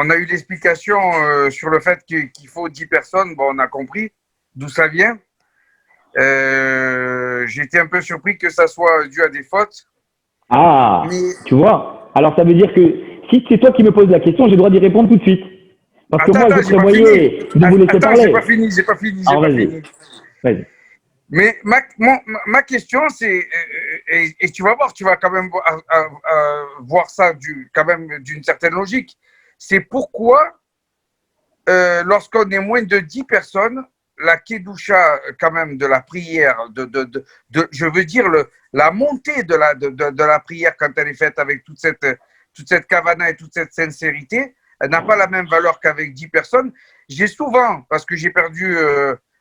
on a eu l'explication sur le fait qu'il faut 10 personnes. Bon, on a compris d'où ça vient. J'ai été un peu surpris que ça soit dû à des fautes. Ah, Mais tu vois. Alors, ça veut dire que si c'est toi qui me poses la question, j'ai le droit d'y répondre tout de suite. Parce que moi, je j'ai pas fini. prévoyais de vous laisser Attends, j'ai pas parler. fini. Alors, vas-y. Vas-y. Mais ma question, c'est, et tu vas voir, tu vas quand même voir ça quand même d'une certaine logique. C'est pourquoi, lorsqu'on est moins de 10 personnes, la kedusha, quand même, de la prière, je veux dire, la montée de la prière quand elle est faite avec toute cette kavana et toute cette sincérité, elle n'a pas la même valeur qu'avec 10 personnes. J'ai souvent, parce que j'ai perdu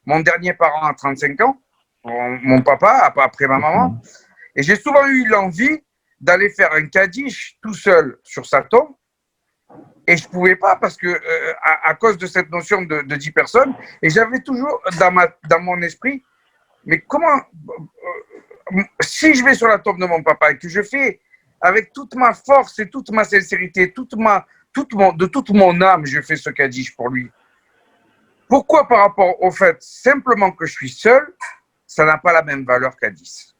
mon dernier parent à 35 ans, mon papa, après ma maman, et j'ai souvent eu l'envie d'aller faire un kaddish tout seul sur sa tombe, et je ne pouvais pas parce que à cause de cette notion de 10 personnes, et j'avais toujours dans mon esprit, mais comment, si je vais sur la tombe de mon papa et que je fais avec toute ma force et toute ma sincérité, de toute mon âme, je fais ce kaddish pour lui. Pourquoi par rapport au fait simplement que je suis seul, ça n'a pas la même valeur qu'à 10?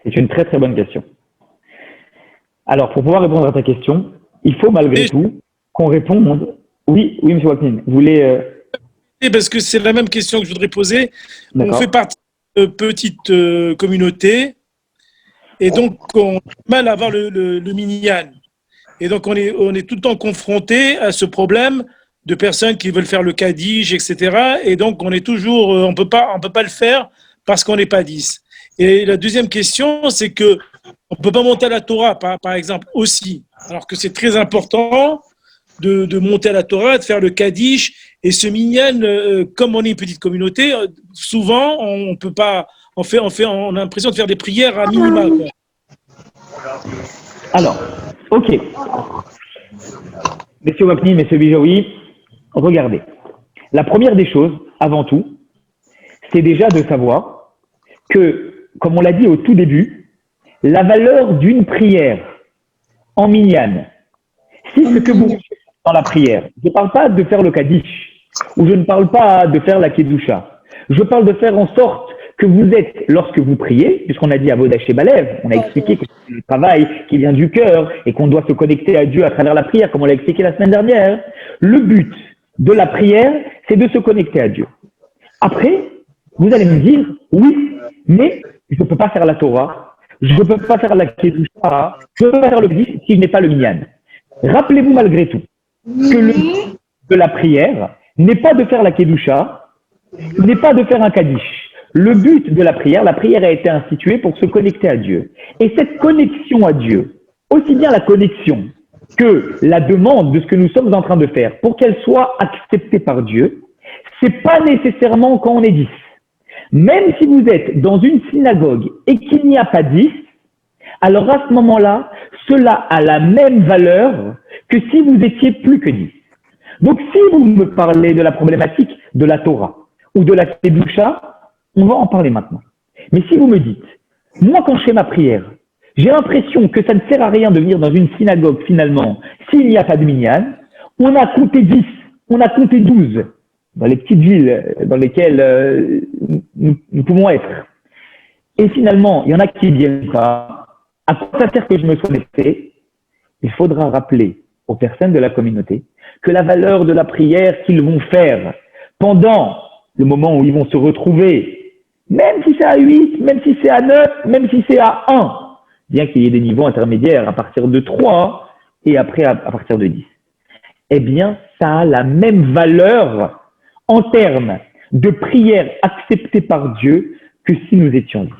C'est une très très bonne question. Alors, pour pouvoir répondre à ta question, il faut malgré tout qu'on réponde. Oui, oui, M. Waknin, vous voulez… Parce que c'est la même question que je voudrais poser. On fait partie de petite communauté et donc on a du mal à avoir le minyan. Et donc on est tout le temps confronté à ce problème de personnes qui veulent faire le kaddish, etc. Et donc on est toujours, on peut pas le faire parce qu'on n'est pas 10. Et la deuxième question, c'est que on peut pas monter à la Torah, par exemple, aussi, alors que c'est très important de monter à la Torah, de faire le kaddish. Et ce minyan, comme on est une petite communauté, souvent on peut pas, on a l'impression de faire des prières à minima, quoi. Alors, ok. Monsieur Wapni, Monsieur Bijoui, regardez. La première des choses, avant tout, c'est déjà de savoir que, comme on l'a dit au tout début, la valeur d'une prière en minyan, si ce que vous faites dans la prière, je ne parle pas de faire le kaddish, ou je ne parle pas de faire la kedusha, je parle de faire en sorte que vous êtes, lorsque vous priez, puisqu'on a dit à Avodah Shebalev, on a expliqué que c'est le travail qui vient du cœur et qu'on doit se connecter à Dieu à travers la prière, comme on l'a expliqué la semaine dernière. Le but de la prière, c'est de se connecter à Dieu. Après, vous allez me dire, oui, mais je ne peux pas faire la Torah, je ne peux pas faire la kedusha, je ne peux pas faire le kaddish si je n'ai pas le minyan. Rappelez-vous malgré tout que le but de la prière n'est pas de faire la kedusha, n'est pas de faire un kaddish. Le but de la prière a été instituée pour se connecter à Dieu. Et cette connexion à Dieu, aussi bien la connexion que la demande de ce que nous sommes en train de faire, pour qu'elle soit acceptée par Dieu, c'est pas nécessairement quand on est 10. Même si vous êtes dans une synagogue et qu'il n'y a pas 10, alors à ce moment-là, cela a la même valeur que si vous étiez plus que 10. Donc si vous me parlez de la problématique de la Torah ou de la Kedusha, on va en parler maintenant. Mais si vous me dites, moi quand je fais ma prière, j'ai l'impression que ça ne sert à rien de venir dans une synagogue finalement s'il n'y a pas de minyan, on a compté 10, on a compté 12 dans les petites villes dans lesquelles nous pouvons être. Et finalement, il y en a qui ne viennent pas. À quoi ça sert que je me sois connecté? Il faudra rappeler aux personnes de la communauté que la valeur de la prière qu'ils vont faire pendant le moment où ils vont se retrouver, même si c'est à 8, même si c'est à 9, même si c'est à 1, bien qu'il y ait des niveaux intermédiaires à partir de 3 et après à partir de 10, eh bien, ça a la même valeur en termes de prière acceptée par Dieu que si nous étions 10.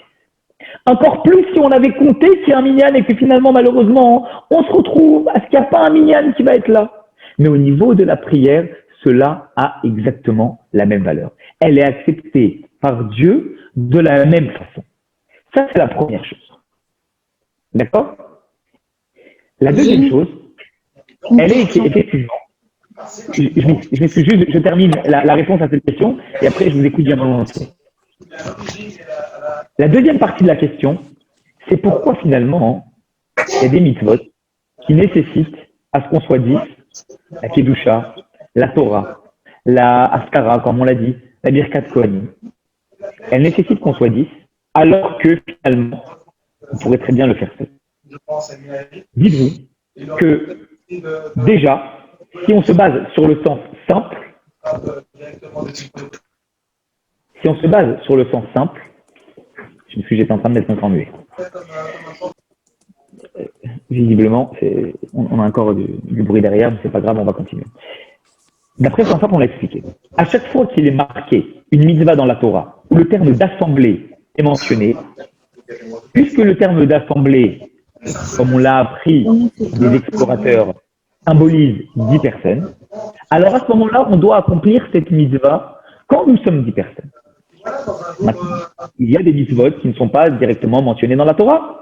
Encore plus si on avait compté qu'il y a un minyan et que finalement, malheureusement, on se retrouve à ce qu'il n'y a pas un minyan qui va être là. Mais au niveau de la prière, cela a exactement la même valeur. Elle est acceptée par Dieu de la même façon. Ça, c'est la première chose. D'accord? La deuxième chose, elle est effectivement… Je termine la réponse à cette question et après je vous écoute bien volontiers. La deuxième partie de la question, c'est pourquoi finalement il y a des mitzvot qui nécessitent à ce qu'on soit 10 la Kedusha, la Torah, la Askara, comme on l'a dit, la Birkat Kohanim, elle nécessite qu'on soit 10, alors que finalement, on pourrait très bien le faire seul. Dites-vous que déjà, si on se base sur le sens simple, je me suis j'étais en train de mettre mon temps muet. Visiblement, on a encore du bruit derrière, mais c'est pas grave, on va continuer. D'après Saint on l'a expliqué. À chaque fois qu'il est marqué une mitzvah dans la Torah, où le terme d'assemblée est mentionné, puisque le terme d'assemblée, comme on l'a appris des explorateurs, symbolise 10 personnes, alors à ce moment-là, on doit accomplir cette mitzvah quand nous sommes 10 personnes. Maintenant, il y a des mitzvot qui ne sont pas directement mentionnés dans la Torah.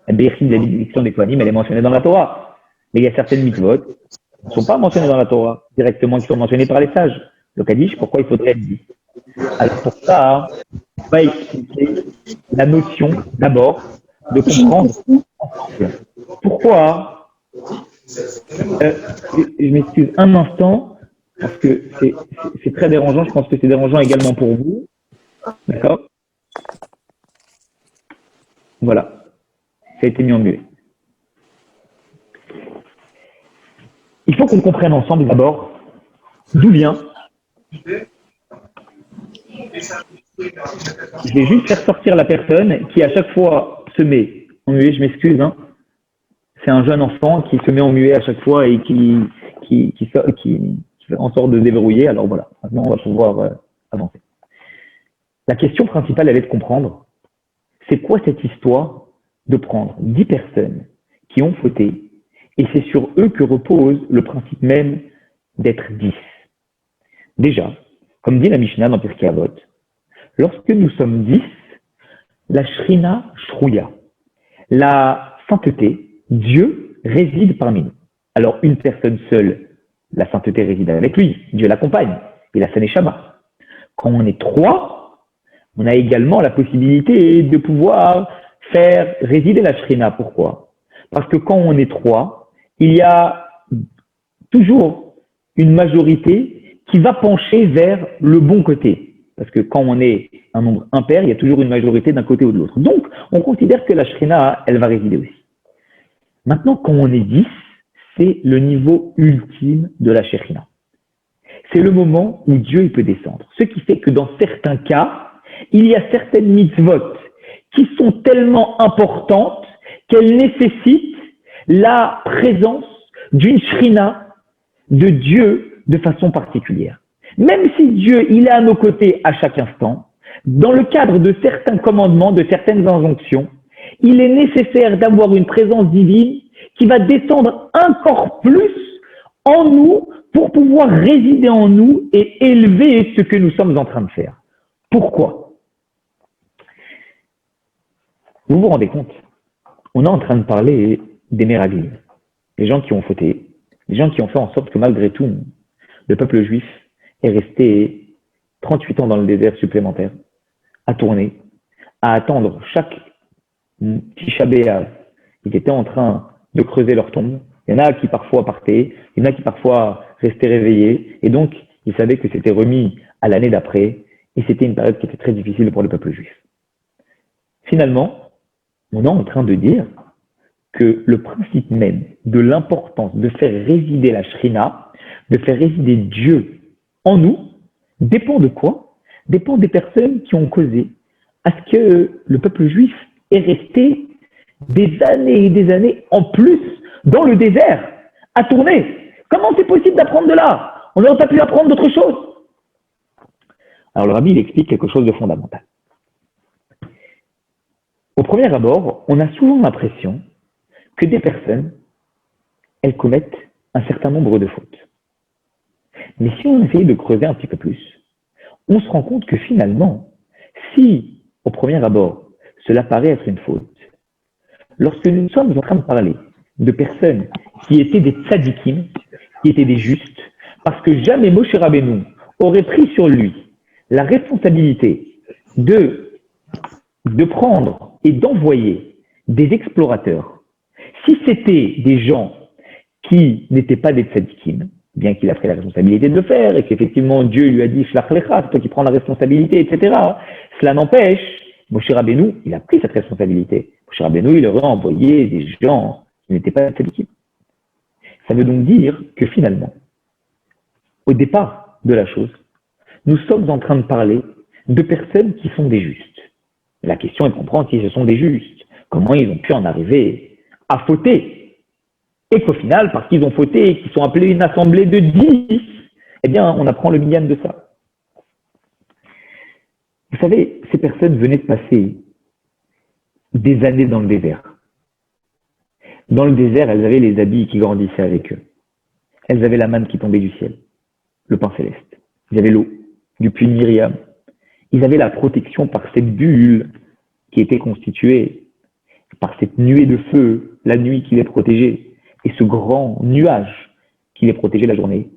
La bénédiction des Kohanim, elle est mentionnée dans la Torah. Mais il y a certaines mitzvot qui ne sont pas mentionnées dans la Torah, directement, qui sont mentionnées par les sages. Le Kaddish, pourquoi il faudrait être 10? Alors pour ça, on va expliquer la notion, d'abord, de comprendre ensemble. Pourquoi je m'excuse un instant, parce que c'est très dérangeant, je pense que c'est dérangeant également pour vous. D'accord? Voilà. Ça a été mis en muet. Il faut qu'on comprenne ensemble d'abord d'où vient. Je vais juste faire sortir la personne qui à chaque fois se met en muet, je m'excuse. Hein. C'est un jeune enfant qui se met en muet à chaque fois et qui fait en sorte de déverrouiller. Alors voilà, maintenant on va pouvoir avancer. La question principale, elle est de comprendre, c'est quoi cette histoire de prendre 10 personnes qui ont fauté, et c'est sur eux que repose le principe même d'être 10. Déjà, comme dit la Mishnah dans Pirkei Avot, lorsque nous sommes 10, la Shrina Shrouya, la sainteté, Dieu réside parmi nous. Alors une personne seule, la sainteté réside avec lui, Dieu l'accompagne, il a sa neshama. Quand on est 3, on a également la possibilité de pouvoir faire résider la Shrina. Pourquoi? Parce que quand on est 3, il y a toujours une majorité qui va pencher vers le bon côté. Parce que quand on est un nombre impair, il y a toujours une majorité d'un côté ou de l'autre. Donc, on considère que la Shrina, elle va résider aussi. Maintenant, quand on est 10, c'est le niveau ultime de la Shrina. C'est le moment où Dieu il peut descendre. Ce qui fait que dans certains cas, il y a certaines mitzvot qui sont tellement importantes qu'elles nécessitent la présence d'une Shrina de Dieu de façon particulière. Même si Dieu, il est à nos côtés à chaque instant, dans le cadre de certains commandements, de certaines injonctions, il est nécessaire d'avoir une présence divine qui va descendre encore plus en nous pour pouvoir résider en nous et élever ce que nous sommes en train de faire. Pourquoi? Vous vous rendez compte? On est en train de parler des Méraglim, les gens qui ont fauté, les gens qui ont fait en sorte que malgré tout, le peuple juif est resté 38 ans dans le désert supplémentaire, à tourner, à attendre chaque Tisha B'Av. Ils étaient en train de creuser leur tombe. Il y en a qui parfois partaient, il y en a qui parfois restaient réveillés, et donc ils savaient que c'était remis à l'année d'après, et c'était une période qui était très difficile pour le peuple juif. Finalement, on est en train de dire que le principe même de l'importance de faire résider la Shrina, de faire résider Dieu en nous, dépend de quoi? Dépend des personnes qui ont causé à ce que le peuple juif est resté des années et des années en plus dans le désert, à tourner. Comment c'est possible d'apprendre de là? On n'aurait pas pu apprendre d'autre chose. Alors le rabbi, il explique quelque chose de fondamental. Au premier abord, on a souvent l'impression que des personnes, elles commettent un certain nombre de fautes. Mais si on essaye de creuser un petit peu plus, on se rend compte que finalement, si, au premier abord, cela paraît être une faute, lorsque nous sommes en train de parler de personnes qui étaient des tzadikim, qui étaient des justes, parce que jamais Moshe Rabbeinu aurait pris sur lui la responsabilité de prendre et d'envoyer des explorateurs, si c'était des gens qui n'étaient pas des tzadikim, bien qu'il a pris la responsabilité de le faire, et qu'effectivement Dieu lui a dit Shlach lecha, c'est toi qui prends la responsabilité, etc. Cela n'empêche, Moshe Rabbeinu, il a pris cette responsabilité. Moshe Rabbeinu, il aurait envoyé des gens qui n'étaient pas des tzadikim. Ça veut donc dire que finalement, au départ de la chose, nous sommes en train de parler de personnes qui sont des justes. La question est de comprendre si ce sont des justes. Comment ils ont pu en arriver à fauter? Et qu'au final, parce qu'ils ont fauté et qu'ils sont appelés une assemblée de 10, eh bien, on apprend le minyan de ça. Vous savez, ces personnes venaient de passer des années dans le désert. Dans le désert, elles avaient les habits qui grandissaient avec eux. Elles avaient la manne qui tombait du ciel, le pain céleste. Ils avaient l'eau du puits de Myriam. Ils avaient la protection par cette bulle qui était constituée par cette nuée de feu, la nuit qui les protégeait, et ce grand nuage qui les protégeait la journée,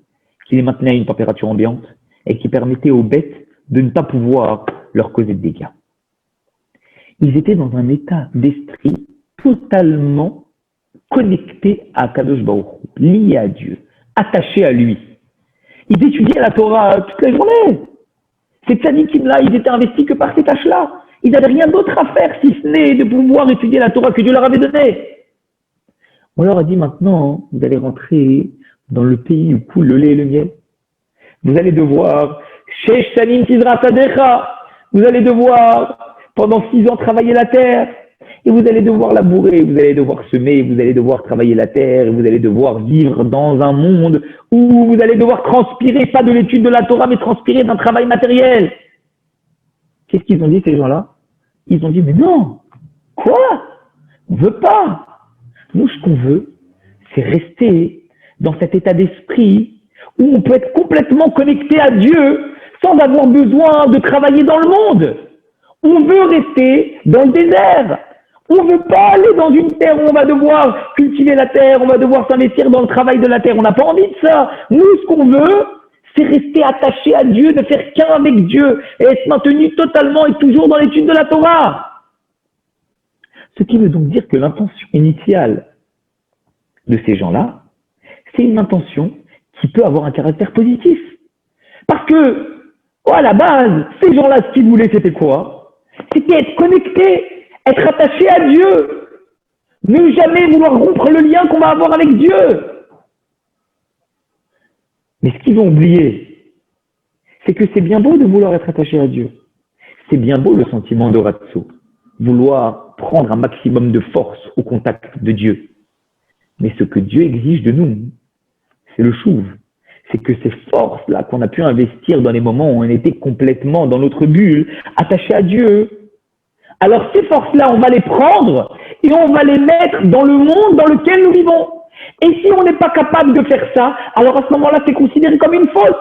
qui les maintenait à une température ambiante et qui permettait aux bêtes de ne pas pouvoir leur causer de dégâts. Ils étaient dans un état d'esprit totalement connectés à Kadosh Baruch Hu, liés à Dieu, attachés à lui. Ils étudiaient la Torah toute la journée. Ces tzadikim-là, ils étaient investis que par ces tâches-là. Ils n'avaient rien d'autre à faire si ce n'est de pouvoir étudier la Torah que Dieu leur avait donnée. On leur a dit maintenant, vous allez rentrer dans le pays où coule le lait et le miel. Vous allez devoir, vous allez devoir pendant 6 ans travailler la terre. Et vous allez devoir labourer, vous allez devoir semer, vous allez devoir travailler la terre, et vous allez devoir vivre dans un monde où vous allez devoir transpirer, pas de l'étude de la Torah, mais transpirer d'un travail matériel. Qu'est-ce qu'ils ont dit, ces gens-là? Ils ont dit, mais non, quoi? On veut pas. Nous, ce qu'on veut, c'est rester dans cet état d'esprit où on peut être complètement connecté à Dieu sans avoir besoin de travailler dans le monde. On veut rester dans le désert. On ne veut pas aller dans une terre où on va devoir cultiver la terre, on va devoir s'investir dans le travail de la terre. On n'a pas envie de ça. Nous, ce qu'on veut, c'est rester attaché à Dieu, ne faire qu'un avec Dieu et être maintenu totalement et toujours dans l'étude de la Torah. Ce qui veut donc dire que l'intention initiale de ces gens-là, c'est une intention qui peut avoir un caractère positif. Parce que, à la base, ces gens-là, ce qu'ils voulaient, c'était quoi? C'était être connectés, être attaché à Dieu, ne jamais vouloir rompre le lien qu'on va avoir avec Dieu. Mais ce qu'ils ont oublié, c'est que c'est bien beau de vouloir être attaché à Dieu. C'est bien beau le sentiment de ratso, vouloir prendre un maximum de force au contact de Dieu. Mais ce que Dieu exige de nous, c'est le chouv. C'est que ces forces-là qu'on a pu investir dans les moments où on était complètement dans notre bulle, attachés à Dieu, alors ces forces-là, on va les prendre et on va les mettre dans le monde dans lequel nous vivons. Et si on n'est pas capable de faire ça, alors à ce moment-là, c'est considéré comme une faute.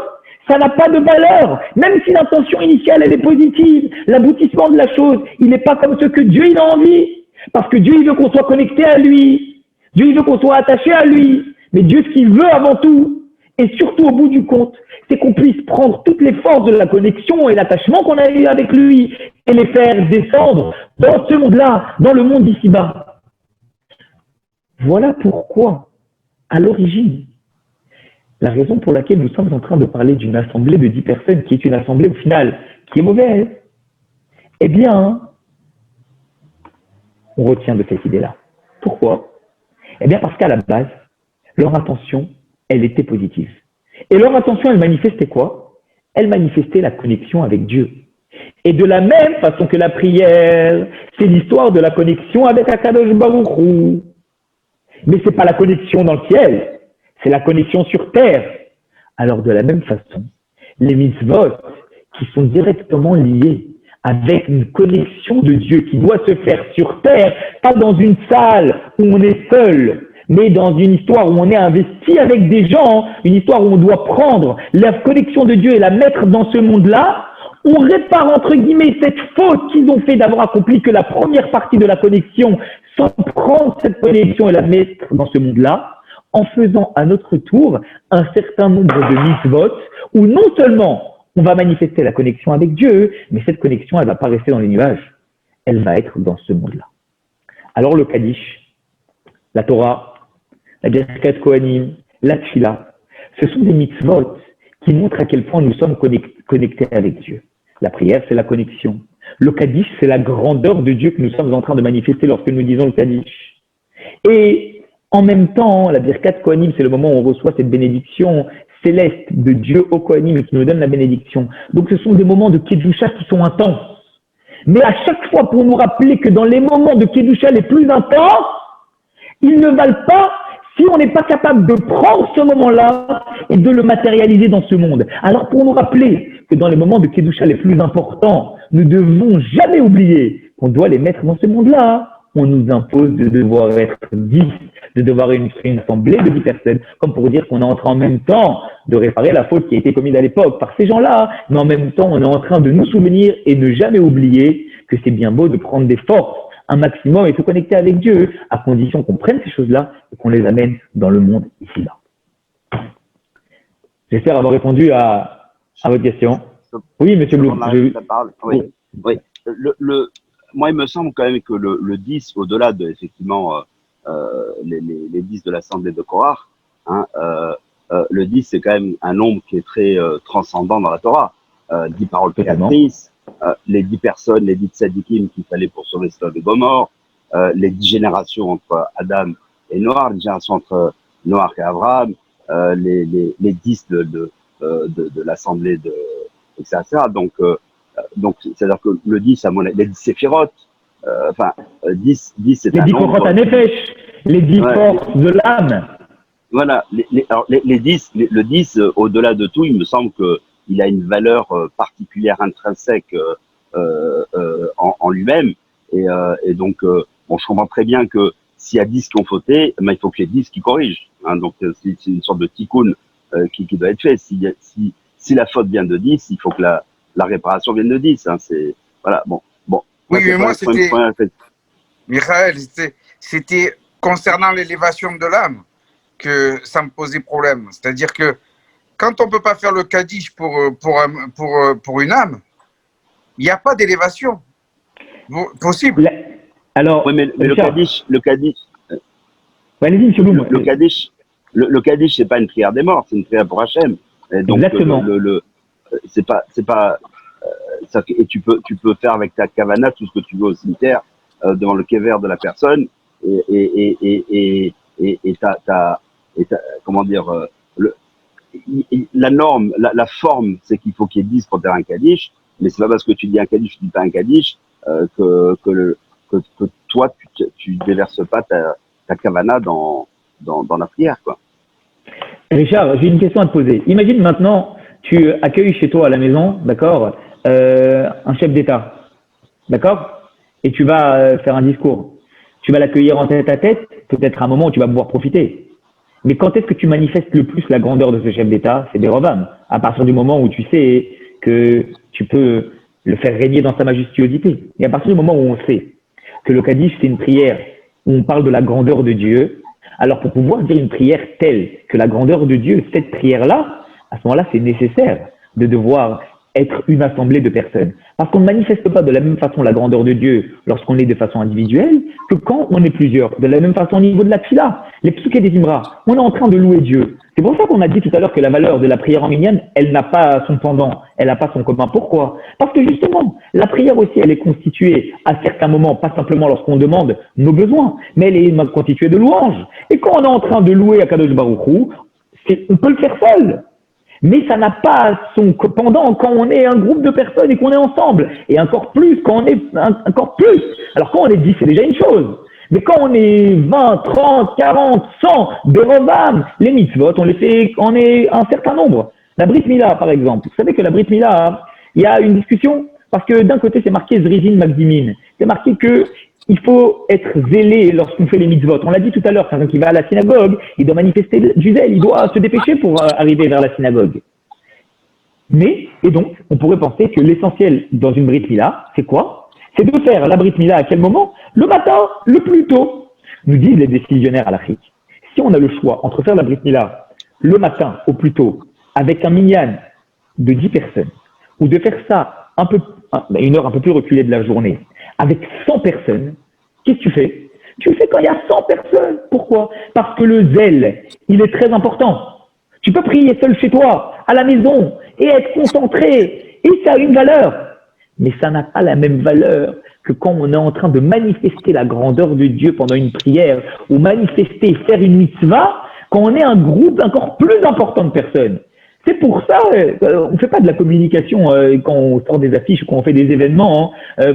Ça n'a pas de valeur. Même si l'intention initiale, elle est positive, l'aboutissement de la chose, il n'est pas comme ce que Dieu il a envie. Parce que Dieu, il veut qu'on soit connecté à lui. Dieu, il veut qu'on soit attaché à lui. Mais Dieu, ce qu'il veut avant tout, et surtout au bout du compte, c'est qu'on puisse prendre toutes les forces de la connexion et l'attachement qu'on a eu avec lui et les faire descendre dans ce monde-là, dans le monde d'ici-bas. Voilà pourquoi, à l'origine, la raison pour laquelle nous sommes en train de parler d'une assemblée de 10 personnes qui est une assemblée au final qui est mauvaise, eh bien, on retient de cette idée-là. Pourquoi? Eh bien parce qu'à la base, leur intention, elle était positive. Et leur intention, elle manifestait quoi? Elle manifestait la connexion avec Dieu. Et de la même façon que la prière, c'est l'histoire de la connexion avec Akadosh Baruch Hu. Mais ce n'est pas la connexion dans le ciel, c'est la connexion sur terre. Alors de la même façon, les mitzvot qui sont directement liés avec une connexion de Dieu qui doit se faire sur terre, pas dans une salle où on est seul, mais dans une histoire où on est investi avec des gens, une histoire où on doit prendre la connexion de Dieu et la mettre dans ce monde-là, on répare entre guillemets cette faute qu'ils ont fait d'avoir accompli que la première partie de la connexion sans prendre cette connexion et la mettre dans ce monde-là, en faisant à notre tour un certain nombre de mitzvot où non seulement on va manifester la connexion avec Dieu, mais cette connexion, elle ne va pas rester dans les nuages, elle va être dans ce monde-là. Alors le Kaddish, la Torah, la Birkat Kohanim, la Tfila, ce sont des mitzvot qui montrent à quel point nous sommes connectés avec Dieu. La prière, c'est la connexion. Le Kaddish, c'est la grandeur de Dieu que nous sommes en train de manifester lorsque nous disons le Kaddish. Et en même temps, la Birkat Kohanim, c'est le moment où on reçoit cette bénédiction céleste de Dieu au Kohanim qui nous donne la bénédiction. Donc ce sont des moments de Kedusha qui sont intenses. Mais à chaque fois pour nous rappeler que dans les moments de Kedusha les plus intenses, ils ne valent pas si on n'est pas capable de prendre ce moment-là et de le matérialiser dans ce monde. Alors pour nous rappeler que dans les moments de Kedusha les plus importants, nous ne devons jamais oublier qu'on doit les mettre dans ce monde-là. On nous impose de devoir être 10, de devoir une assemblée de 10 personnes, comme pour dire qu'on est en train en même temps de réparer la faute qui a été commise à l'époque par ces gens-là, mais en même temps on est en train de nous souvenir et ne jamais oublier que c'est bien beau de prendre des forces, un maximum et se connecter avec Dieu, à condition qu'on prenne ces choses-là et qu'on les amène dans le monde ici-là. J'espère avoir répondu à votre question. Oui, monsieur Blum. Oui. Moi, il me semble quand même que le 10, au-delà de, effectivement, les 10 de l'Assemblée de Korach, le 10, c'est quand même un nombre qui est très transcendant dans la Torah. 10 paroles créatrices, les 10 personnes, les 10 tzadikim qu'il fallait pour sauver Sodome et Gomorrhe, les 10 générations entre Adam et Noach, les générations entre Noach et Abraham, les 10 de l'Assemblée de, etc. Donc, c'est-à-dire que le 10, à mon avis, les 10 séphirotes, 10, c'est un nombre... Les 10 forces à Nefesh, les 10 forces de l'âme. Voilà, les 10, le 10, au-delà de tout, il me semble qu'il a une valeur particulière, intrinsèque en lui-même. Et donc, je comprends très bien que s'il y a 10 qui ont fauté, il faut qu'il y ait 10 qui corrigent. Donc, c'est une sorte de tikkun qui doit être fait. Si la faute vient de 10, il faut que la réparation vienne de 10. C'est, voilà, bon. Oui, mais moi, c'était... Michael, c'était concernant l'élévation de l'âme que ça me posait problème. C'est-à-dire que quand on ne peut pas faire le Kaddish pour une âme, il n'y a pas d'élévation possible. Alors, oui, mais le Kaddish... Allez-y, monsieur Blum. Le Kaddish, c'est pas une prière des morts, c'est une prière pour Hachem. Et donc, exactement. C'est pas et tu peux faire avec ta kavana tout ce que tu veux au cimetière devant le kéver de la personne et comment dire la norme, la forme, c'est qu'il faut qu'il y ait 10 pour faire un kaddish, mais c'est pas parce que tu dis un kaddish, tu dis pas un kaddish que toi tu déverses pas ta kavana dans la prière, quoi. Richard, j'ai une question à te poser. Imagine maintenant, tu accueilles chez toi à la maison, d'accord, un chef d'État, d'accord, et tu vas faire un discours. Tu vas l'accueillir en tête à tête, peut-être à un moment où tu vas pouvoir profiter. Mais quand est-ce que tu manifestes le plus la grandeur de ce chef d'État? C'est Bérovam. À partir du moment où tu sais que tu peux le faire régner dans sa majestuosité. Et à partir du moment où on sait que le Kaddish, c'est une prière où on parle de la grandeur de Dieu, alors pour pouvoir dire une prière telle que la grandeur de Dieu, cette prière-là, à ce moment-là, c'est nécessaire de devoir être une assemblée de personnes. Parce qu'on ne manifeste pas de la même façon la grandeur de Dieu lorsqu'on est de façon individuelle que quand on est plusieurs. De la même façon au niveau de la tfila, les psuké des Imra, on est en train de louer Dieu. C'est pour ça qu'on a dit tout à l'heure que la valeur de la prière en minyan, elle n'a pas son pendant, elle n'a pas son commun. Pourquoi? Parce que justement, la prière aussi, elle est constituée à certains moments, pas simplement lorsqu'on demande nos besoins, mais elle est constituée de louanges. Et quand on est en train de louer Akadosh Baruch Hu, on peut le faire seul. Mais ça n'a pas son pendant quand on est un groupe de personnes et qu'on est ensemble. Et encore plus quand on est encore plus. Alors quand on est 10, c'est déjà une chose. Mais quand on est 20, 30, 40, 100, de Rovam, les mitzvot, on les fait, on est un certain nombre. La Brit Mila, par exemple. Vous savez que la Brit Mila, il y a une discussion parce que d'un côté, c'est marqué Zrizin Magdimin. C'est marqué que il faut être zélé lorsqu'on fait les mitzvot. On l'a dit tout à l'heure, quelqu'un qui va à la synagogue, il doit manifester du zèle, il doit se dépêcher pour arriver vers la synagogue. Mais, et donc, on pourrait penser que l'essentiel dans une Brit Mila, c'est quoi? C'est de faire la Brit Mila à quel moment? Le matin, le plus tôt. Nous disent les décisionnaires à l'Afrique. Si on a le choix entre faire la Brit Mila le matin au plus tôt, avec un minyan de 10 personnes, ou de faire ça une heure un peu plus reculée de la journée, avec 100 personnes, qu'est-ce que tu fais? Tu le fais quand il y a 100 personnes. Pourquoi? Parce que le zèle, il est très important. Tu peux prier seul chez toi, à la maison, et être concentré. Et ça a une valeur. Mais ça n'a pas la même valeur que quand on est en train de manifester la grandeur de Dieu pendant une prière, ou manifester, faire une mitzvah, quand on est un groupe encore plus important de personnes. C'est pour ça, on ne fait pas de la communication quand on sort des affiches ou quand on fait des événements,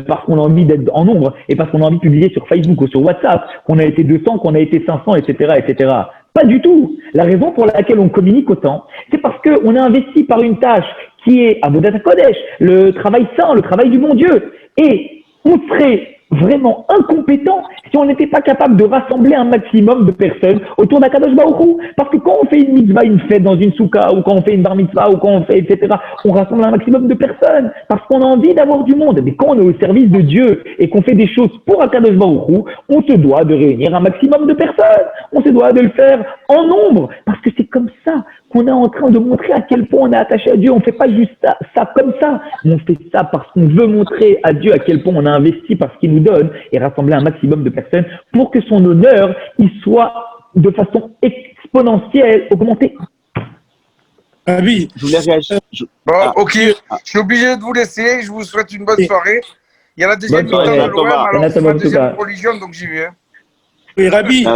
parce qu'on a envie d'être en nombre et parce qu'on a envie de publier sur Facebook ou sur WhatsApp, qu'on a été 200, qu'on a été 500, etc., etc. Pas du tout. La raison pour laquelle on communique autant, c'est parce qu'on est investi par une tâche qui est Avodat HaKodesh, le travail saint, le travail du bon Dieu. Et on serait vraiment incompétent si on n'était pas capable de rassembler un maximum de personnes autour d'Akadosh Baruch Hu. Parce que quand on fait une mitzvah, une fête dans une soukha, ou quand on fait une bar mitzvah, ou quand on fait, etc., on rassemble un maximum de personnes parce qu'on a envie d'avoir du monde. Mais quand on est au service de Dieu et qu'on fait des choses pour Akadosh Baruch Hu, on se doit de réunir un maximum de personnes. On se doit de le faire en nombre parce que c'est comme ça qu'on est en train de montrer à quel point on est attaché à Dieu. On ne fait pas juste ça comme ça. On fait ça parce qu'on veut montrer à Dieu à quel point on a investi par ce qu'il nous donne et rassembler un maximum de personnes pour que son honneur il soit de façon exponentielle augmenté. Ah oui. Je voulais réagir. Ok, je suis obligé de vous laisser. Je vous souhaite une bonne soirée. Il y a la deuxième mi-temps de l'OM, alors c'est ma deuxième religion, donc j'y vais. Oui, Rabbi,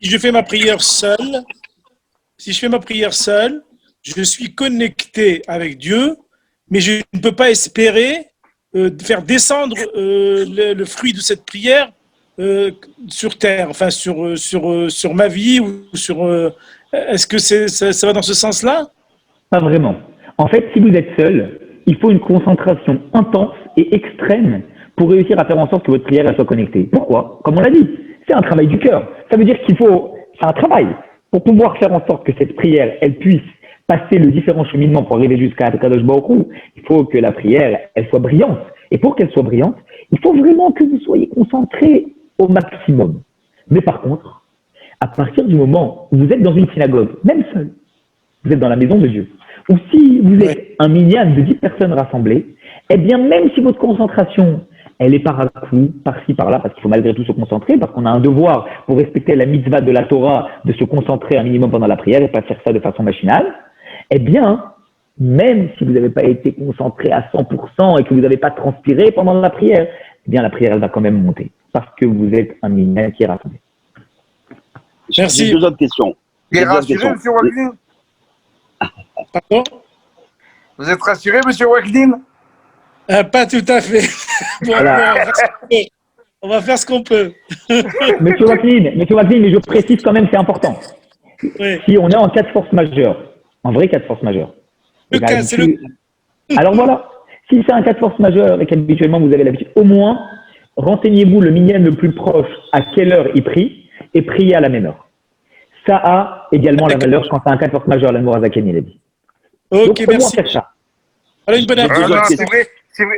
si je fais ma prière seule, je suis connecté avec Dieu, mais je ne peux pas espérer faire descendre le fruit de cette prière sur terre, enfin sur ma vie ou sur. Est-ce que ça va dans ce sens-là? Pas vraiment. En fait, si vous êtes seul, il faut une concentration intense et extrême pour réussir à faire en sorte que votre prière elle soit connectée. Pourquoi? Comme on l'a dit, c'est un travail du cœur. Ça veut dire qu'il faut, c'est un travail pour pouvoir faire en sorte que cette prière, elle puisse passer le différent cheminement pour arriver jusqu'à Kadosh Baruch Hu. Il faut que la prière, elle soit brillante. Et pour qu'elle soit brillante, il faut vraiment que vous soyez concentrés au maximum. Mais par contre, à partir du moment où vous êtes dans une synagogue, même seul, vous êtes dans la maison de Dieu, ou si vous êtes un minyan de 10 personnes rassemblées, eh bien, même si votre concentration, elle est par à coup, par-ci, par-là, parce qu'il faut malgré tout se concentrer, parce qu'on a un devoir pour respecter la mitzvah de la Torah, de se concentrer un minimum pendant la prière et pas faire ça de façon machinale, eh bien, même si vous n'avez pas été concentré à 100% et que vous n'avez pas transpiré pendant la prière, eh bien, la prière, elle va quand même monter, parce que vous êtes un minyan qui est rassemblé. Merci. J'ai deux autres questions. Vous êtes rassuré, M. Waklin? Pardon? Vous êtes rassuré, M. Waklin? Pas tout à fait. Bon, Voilà. on va faire ce qu'on peut. Monsieur Waklin, mais je précise quand même, c'est important. Oui. Si on est en cas de force majeure, en vrai cas de force majeure. C'est Alors voilà, si c'est un cas de force majeure et qu'habituellement vous avez l'habitude, au moins, renseignez-vous le minyan le plus proche à quelle heure il prie et priez à la même heure. Ça a également la valeur quand c'est un cas de force majeure, l'Admour Azaken, il a dit. Ok, donc, merci. Faire ça. Alors, une bonne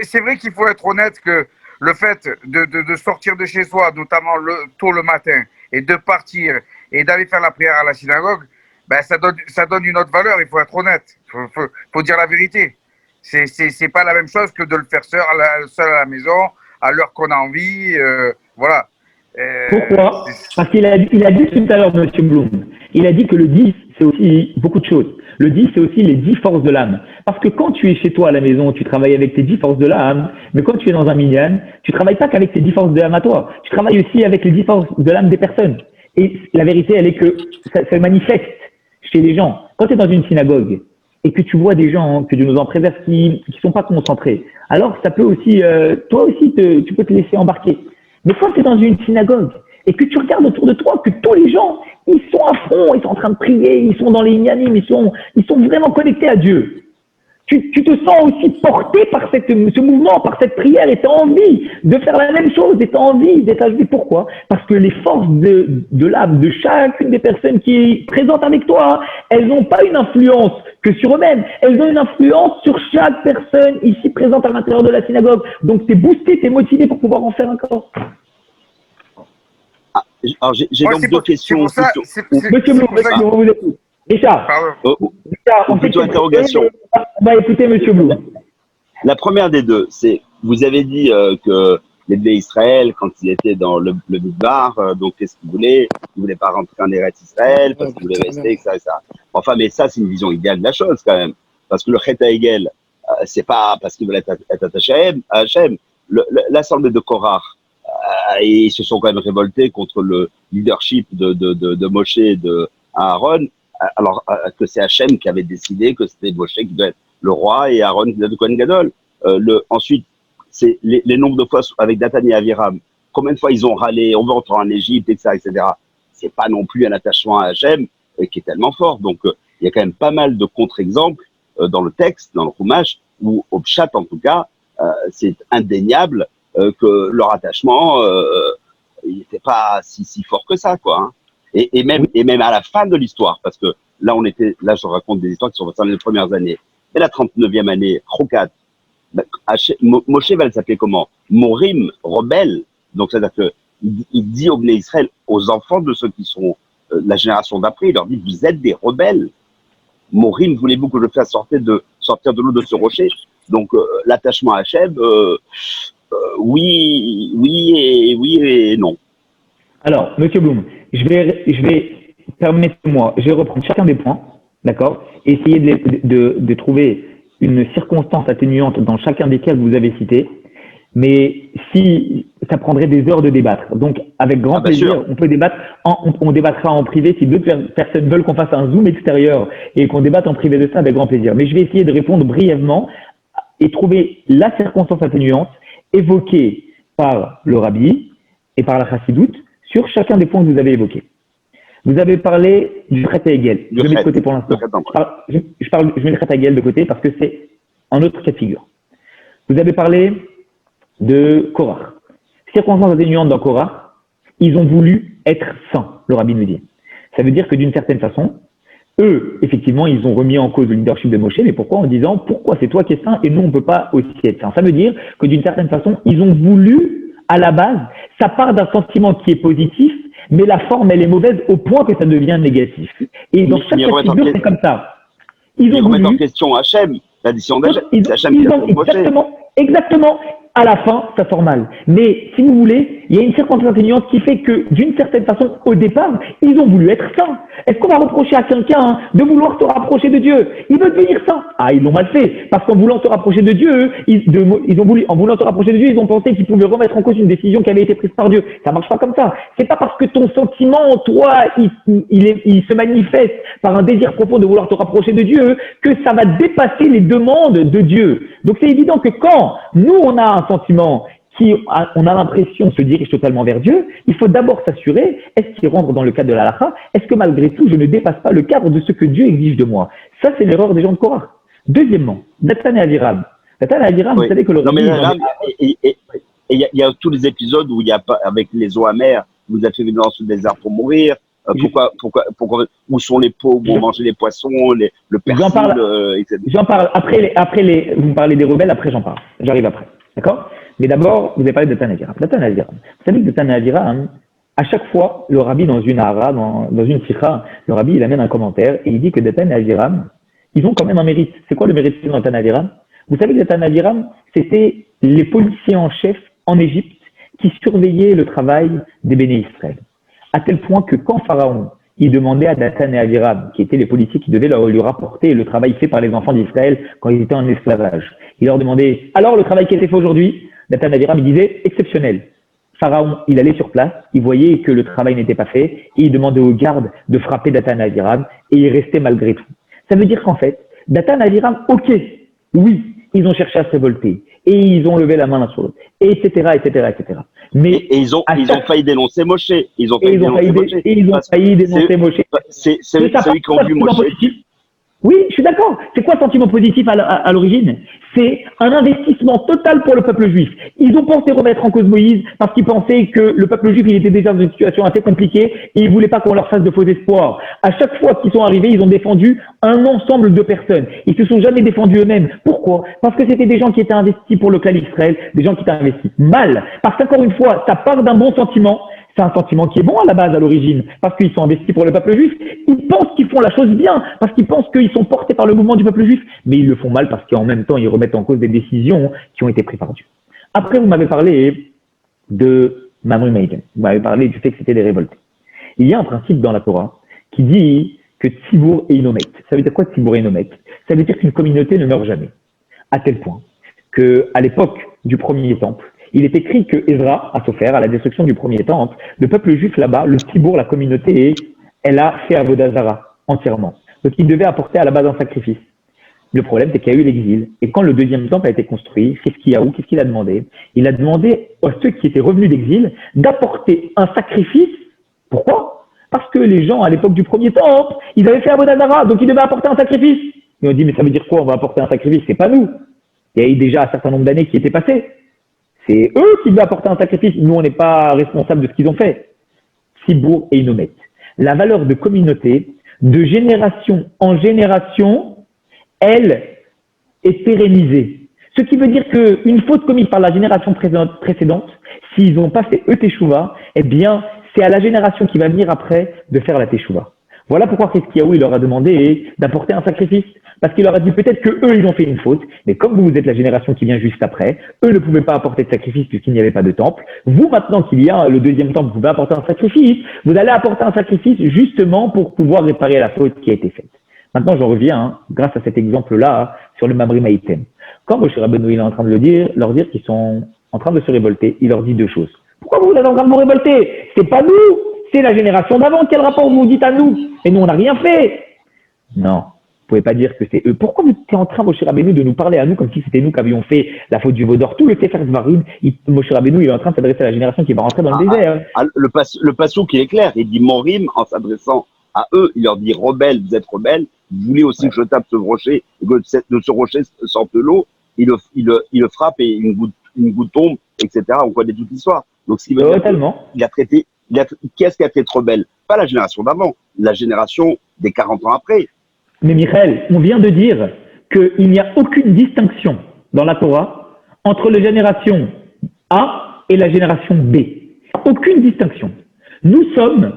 C'est vrai qu'il faut être honnête que le fait de sortir de chez soi, notamment tôt le matin, et de partir et d'aller faire la prière à la synagogue, ben ça donne une autre valeur, il faut être honnête, il faut dire la vérité. C'est pas la même chose que de le faire seul à la maison, à l'heure qu'on a envie, voilà. Pourquoi? Parce qu'il a dit tout à l'heure, M. Blum, il a dit que le 10, c'est aussi beaucoup de choses. Le 10, c'est aussi les 10 forces de l'âme. Parce que quand tu es chez toi à la maison, tu travailles avec tes 10 forces de l'âme, mais quand tu es dans un minyan, tu travailles pas qu'avec tes 10 forces de l'âme à toi. Tu travailles aussi avec les 10 forces de l'âme des personnes. Et la vérité, elle est que ça manifeste chez les gens. Quand tu es dans une synagogue et que tu vois des gens, que Dieu nous en préserve, qui sont pas concentrés, alors ça peut aussi, toi aussi, tu peux te laisser embarquer. Mais quand tu es dans une synagogue et que tu regardes autour de toi que tous les gens, ils sont à fond, ils sont en train de prier, ils sont dans les inanimes, ils sont vraiment connectés à Dieu. Tu te sens aussi porté par ce mouvement, par cette prière, et tu as envie de faire la même chose, et tu as envie d'être ajouté. Pourquoi? Parce que les forces de l'âme de chacune des personnes qui présentent avec toi, elles n'ont pas une influence que sur eux-mêmes, elles ont une influence sur chaque personne ici présente à l'intérieur de la synagogue. Donc tu es boosté, tu es motivé pour pouvoir en faire encore. Alors j'ai donc deux questions. Monsieur Blum, on vous écoute. Richard, ou plutôt interrogation. On va écouter Monsieur Blum. La première des deux, c'est, vous avez dit que les Bnei Israël quand ils étaient dans le Midbar. Donc, qu'est-ce qu'ils voulaient? Ils voulaient pas rentrer en Eretz Israël parce qu'ils voulaient rester, etc., etc. Enfin, mais ça, c'est une vision idéale de la chose quand même. Parce que le Chet HaEgel, c'est pas parce qu'ils veulent être attachés à Hachem. L'assemblée de Korach, ils se sont quand même révoltés contre le leadership de Moshe et de Aaron, alors que c'est Hachem qui avait décidé que c'était Moshe qui devait être le roi et Aaron qui devait être le Kohen Gadol. Ensuite, c'est les nombres de fois avec Dathan et Aviram, combien de fois ils ont râlé, on veut rentrer en Égypte, etc. C'est pas non plus un attachement à Hachem qui est tellement fort. Donc, il y a quand même pas mal de contre-exemples dans le texte, dans le Chumash, ou au Pshat en tout cas, c'est indéniable que leur attachement il n'était pas si fort que ça, quoi. Hein. Et même à la fin de l'histoire, parce que là je raconte des histoires qui sont passées dans les premières années. Et la 39e année, Chokat, Moshe va s'appeler comment? Morim, rebelle. Donc c'est-à-dire que il dit au Bnei Israël, aux enfants de ceux qui sont la génération d'après, il leur dit, vous êtes des rebelles. Morim, voulez-vous que je fasse sortir de l'eau de ce rocher? Donc l'attachement à Hachem, oui et non. Alors, Monsieur Blum, permettez-moi, je vais reprendre chacun des points, d'accord, et essayer de trouver une circonstance atténuante dans chacun desquels vous avez cité, mais si ça prendrait des heures de débattre. Donc, avec grand plaisir, sûr. on peut débattre, on débattra en privé si d'autres personnes veulent qu'on fasse un zoom extérieur et qu'on débatte en privé de ça, avec grand plaisir. Mais je vais essayer de répondre brièvement et trouver la circonstance atténuante évoquée par le Rabbi et par la Chassidoute sur chacun des points que vous avez évoqués. Vous avez parlé du Chet HaEgel. Je mets de côté pour l'instant. Je mets le Chet HaEgel de côté parce que c'est un autre cas de figure. Vous avez parlé de Korach. Circonstance atténuante dans Korach, ils ont voulu être saints, le Rabbi nous dit. Ça veut dire que d'une certaine façon, eux, effectivement, ils ont remis en cause le leadership de Moshe, mais pourquoi? En disant, pourquoi c'est toi qui es saint et nous, on ne peut pas aussi être saint. Ça veut dire que d'une certaine façon, ils ont voulu, à la base, ça part d'un sentiment qui est positif, mais la forme, elle est mauvaise au point que ça devient négatif. Et dans chaque cas de figure, c'est comme ça. Ils remettent en question Hachem, l'addition d'Hachem. C'est Hachem qui a proposé. Exactement. À la fin, ça sort mal. Mais si vous voulez, il y a une circonstance atténuante qui fait que, d'une certaine façon, au départ, ils ont voulu être saints. Est-ce qu'on va reprocher à quelqu'un de vouloir se rapprocher de Dieu? Il veut devenir saint. Ah, ils l'ont mal fait. Parce qu'en voulant se rapprocher de Dieu, en voulant se rapprocher de Dieu, ils ont pensé qu'ils pouvaient remettre en cause une décision qui avait été prise par Dieu. Ça marche pas comme ça. C'est pas parce que ton sentiment, toi, il se manifeste par un désir profond de vouloir te rapprocher de Dieu que ça va dépasser les demandes de Dieu. Donc c'est évident que quand nous, on a un sentiment on a l'impression de se dirige totalement vers Dieu, il faut d'abord s'assurer, est-ce qu'il rentre dans le cadre de la halakha? Est-ce que malgré tout, je ne dépasse pas le cadre de ce que Dieu exige de moi? Ça, c'est l'erreur des gens de Korach. Deuxièmement, Dathan et Aviram. Dathan et Aviram, vous savez que le il y a tous les épisodes où il y a pas, avec les eaux amères, vous avez fait venir dans ce désert pour mourir. Pourquoi, où sont les pauvres, où manger les poissons, le persil, etc. J'en parle après vous me parlez des rebelles, après j'en parle. J'arrive après. D'accord? Mais d'abord, vous avez parlé de Dathan et Aviram. Dathan et Aviram. Vous savez que Dathan et Aviram, à chaque fois, le Rabbi dans une hara, dans une sikha, le Rabbi il amène un commentaire et il dit que Dathan et Aviram, ils ont quand même un mérite. C'est quoi le mérite de Dathan et Aviram? Vous savez que Dathan et Aviram, c'était les policiers en chef en Égypte qui surveillaient le travail des Béné Israël. À tel point que quand Pharaon, il demandait à Dathan et Aviram, qui étaient les policiers qui devaient lui rapporter le travail fait par les enfants d'Israël quand ils étaient en esclavage, il leur demandait, alors le travail qui a été fait aujourd'hui? Dathan et Aviram, il disait, exceptionnel. Pharaon, il allait sur place, il voyait que le travail n'était pas fait, et il demandait aux gardes de frapper Dathan et Aviram, et il restait malgré tout. Ça veut dire qu'en fait, Dathan et Aviram, ok, oui, ils ont cherché à se révolter, et ils ont levé la main l'un sur l'autre, etc. Mais ils ont failli dénoncer Moshe. Ils ont failli dénoncer Moshe. C'est celui qui ont vu Moshe. Oui, je suis d'accord. C'est quoi le sentiment positif à l'origine? C'est un investissement total pour le peuple juif. Ils ont pensé remettre en cause Moïse parce qu'ils pensaient que le peuple juif il était déjà dans une situation assez compliquée et ils voulaient pas qu'on leur fasse de faux espoirs. À chaque fois qu'ils sont arrivés, ils ont défendu un ensemble de personnes. Ils se sont jamais défendus eux-mêmes. Pourquoi? Parce que c'était des gens qui étaient investis pour le clan d'Israël, des gens qui étaient investis mal. Parce qu'encore une fois, ça part d'un bon sentiment. C'est un sentiment qui est bon à la base, à l'origine, parce qu'ils sont investis pour le peuple juif. Ils pensent qu'ils font la chose bien, parce qu'ils pensent qu'ils sont portés par le mouvement du peuple juif, mais ils le font mal parce qu'en même temps, ils remettent en cause des décisions qui ont été prises par Dieu. Après, vous m'avez parlé de Mamri Maïten. Vous m'avez parlé du fait que c'était des révoltés. Il y a un principe dans la Torah qui dit que Tzibour et Inomet. Ça veut dire quoi Tzibour et Inomet? Ça veut dire qu'une communauté ne meurt jamais. À tel point qu'à l'époque du premier temple, il est écrit que Ezra a souffert à la destruction du premier temple. Le peuple juif là-bas, le Tzibour, la communauté, elle a fait Avodah Zara entièrement. Donc il devait apporter à la base un sacrifice. Le problème, c'est qu'il y a eu l'exil. Et quand le deuxième temple a été construit, qu'est-ce qu'il a demandé? Il a demandé à ceux qui étaient revenus d'exil d'apporter un sacrifice. Pourquoi? Parce que les gens, à l'époque du premier temple, ils avaient fait Avodah Zara, donc ils devaient apporter un sacrifice. Et on dit, mais ça veut dire quoi? On va apporter un sacrifice? C'est pas nous. Il y a eu déjà un certain nombre d'années qui étaient passées. C'est eux qui devaient apporter un sacrifice. Nous, on n'est pas responsables de ce qu'ils ont fait. Tzibour et Inomet. La valeur de communauté, de génération en génération, elle est pérennisée. Ce qui veut dire qu'une faute commise par la génération précédente, s'ils n'ont pas fait eux teshuva, eh bien, c'est à la génération qui va venir après de faire la teshuva. Voilà pourquoi Chizkiyahu, il leur a demandé d'apporter un sacrifice. Parce qu'il leur a dit peut-être que eux ils ont fait une faute, mais comme vous êtes la génération qui vient juste après, eux ne pouvaient pas apporter de sacrifice puisqu'il n'y avait pas de temple. Vous, maintenant qu'il y a le deuxième temple, vous pouvez apporter un sacrifice. Vous allez apporter un sacrifice justement pour pouvoir réparer la faute qui a été faite. Maintenant, j'en reviens, grâce à cet exemple-là, sur le Mamri Maïten. Quand Moshe Rabbeinu il est en train de leur dire qu'ils sont en train de se révolter, il leur dit deux choses. Pourquoi vous êtes en train de vous révolter? C'est pas nous, c'est la génération d'avant. Quel rapport vous dites à nous? Et nous, on n'a rien fait. Non. Vous pouvez pas dire que c'est eux. Pourquoi vous êtes en train, Moshe Rabbeinu, de nous parler à nous comme si c'était nous qui avions fait la faute du veau d'or? Tout le Sefer Dvarim, Moshe Rabbeinu, il est en train de s'adresser à la génération qui va rentrer dans le désert. Le passage qui est clair, il dit Morim en s'adressant à eux, il leur dit rebelles, vous êtes rebelles, vous voulez aussi que je tape ce rocher, et que de ce rocher sorte de l'eau, il le frappe et une goutte tombe, etc. On connaît toute l'histoire. Donc ce qui veut dire qu'il a traité, qu'est-ce qui a fait rebelle? Pas la génération d'avant, la génération des 40 ans après. Mais Michael, on vient de dire qu'il n'y a aucune distinction dans la Torah entre la génération A et la génération B. Aucune distinction. Nous sommes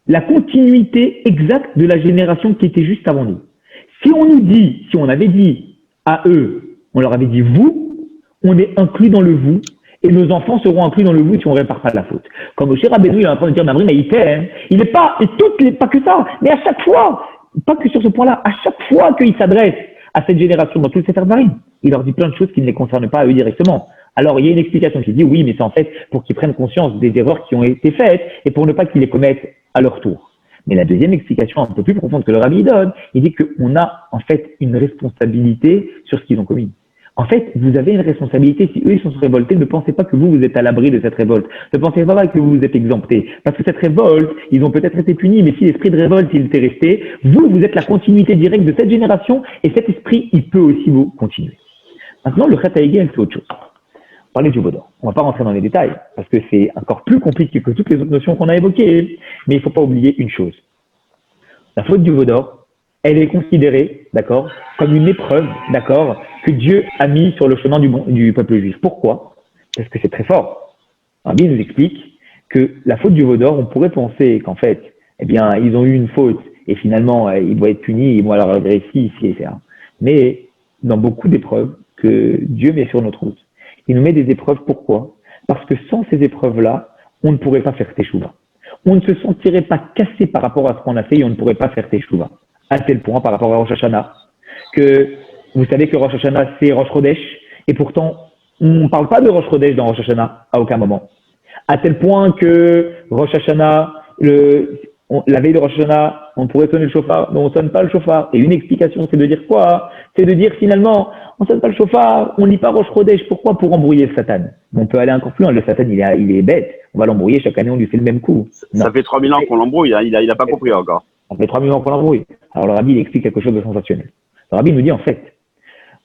la continuité exacte de la génération qui était juste avant nous. Si on avait dit à eux, on leur avait dit vous, on est inclus dans le vous, et nos enfants seront inclus dans le vous si on ne répare pas la faute. Comme Moshe Rabbeinu, il est en train de dire Mamri Maïten, il n'est pas, et pas que ça, mais à chaque fois, pas que sur ce point-là, à chaque fois qu'il s'adresse à cette génération dans tout le Sefer Dvarim, il leur dit plein de choses qui ne les concernent pas à eux directement. Alors, il y a une explication qui dit oui, mais c'est en fait pour qu'ils prennent conscience des erreurs qui ont été faites et pour ne pas qu'ils les commettent à leur tour. Mais la deuxième explication, un peu plus profonde que le Rabbi donne, il dit qu'on a en fait une responsabilité sur ce qu'ils ont commis. En fait, vous avez une responsabilité. Si eux, ils sont révoltés, ne pensez pas que vous êtes à l'abri de cette révolte. Ne pensez pas que vous êtes exemptés. Parce que cette révolte, ils ont peut-être été punis, mais si l'esprit de révolte, il était resté, vous êtes la continuité directe de cette génération, et cet esprit, il peut aussi vous continuer. Maintenant, le Chet HaEgel, c'est autre chose. Parler du veau d'or. On ne va pas rentrer dans les détails, parce que c'est encore plus compliqué que toutes les autres notions qu'on a évoquées. Mais il ne faut pas oublier une chose. La faute du veau d'or, elle est considérée, d'accord, comme une épreuve, d'accord, que Dieu a mis sur le chemin du peuple juif. Pourquoi? Parce que c'est très fort. Rabbi nous explique que la faute du veau d'or, on pourrait penser qu'en fait, eh bien, ils ont eu une faute et finalement, ils doivent être punis, ils vont alors regretter ici et ça. Mais dans beaucoup d'épreuves que Dieu met sur notre route, il nous met des épreuves. Pourquoi? Parce que sans ces épreuves-là, on ne pourrait pas faire teshuva. On ne se sentirait pas cassé par rapport à ce qu'on a fait et on ne pourrait pas faire teshuva. À tel point par rapport à Rosh Hashanah, que vous savez que Rosh Hashanah c'est Rosh Chodesh, et pourtant on ne parle pas de Rosh Chodesh dans Rosh Hashanah à aucun moment. À tel point que Rosh Hashanah, la veille de Rosh Hashanah, on pourrait sonner le shofar, mais on ne sonne pas le shofar. Et une explication, c'est de dire quoi? C'est de dire finalement, on ne sonne pas le shofar, on ne lit pas Rosh Chodesh. Pourquoi? Pour embrouiller le Satan. On peut aller encore plus loin. Le Satan, il est bête. On va l'embrouiller chaque année, on lui fait le même coup. Ça fait 3000 ans qu'on l'embrouille, hein. Il n'a pas compris encore. Ça fait 3000 ans qu'on l'embrouille. Alors le Rabbi, il explique quelque chose de sensationnel. Le Rabbi nous dit en fait,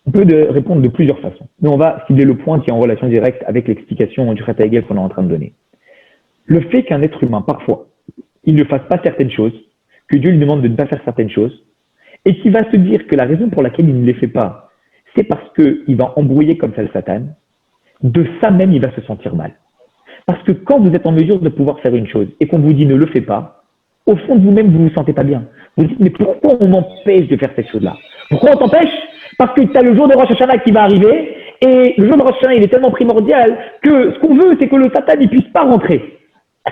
on peut répondre de plusieurs façons. Mais on va cibler le point qui est en relation directe avec l'explication du Chet HaEgel qu'on est en train de donner. Le fait qu'un être humain, parfois, il ne fasse pas certaines choses, que Dieu lui demande de ne pas faire certaines choses, et qu'il va se dire que la raison pour laquelle il ne les fait pas, c'est parce qu'il va embrouiller comme ça le Satan, de ça même il va se sentir mal. Parce que quand vous êtes en mesure de pouvoir faire une chose et qu'on vous dit ne le fais pas, au fond de vous-même, vous ne vous sentez pas bien. Vous dites, mais pourquoi on m'empêche de faire cette chose-là? Pourquoi on t'empêche? Parce que tu as le jour de Rosh Hashanah qui va arriver Et le jour de Rosh Hashanah, il est tellement primordial que ce qu'on veut, c'est que le Satan ne puisse pas rentrer.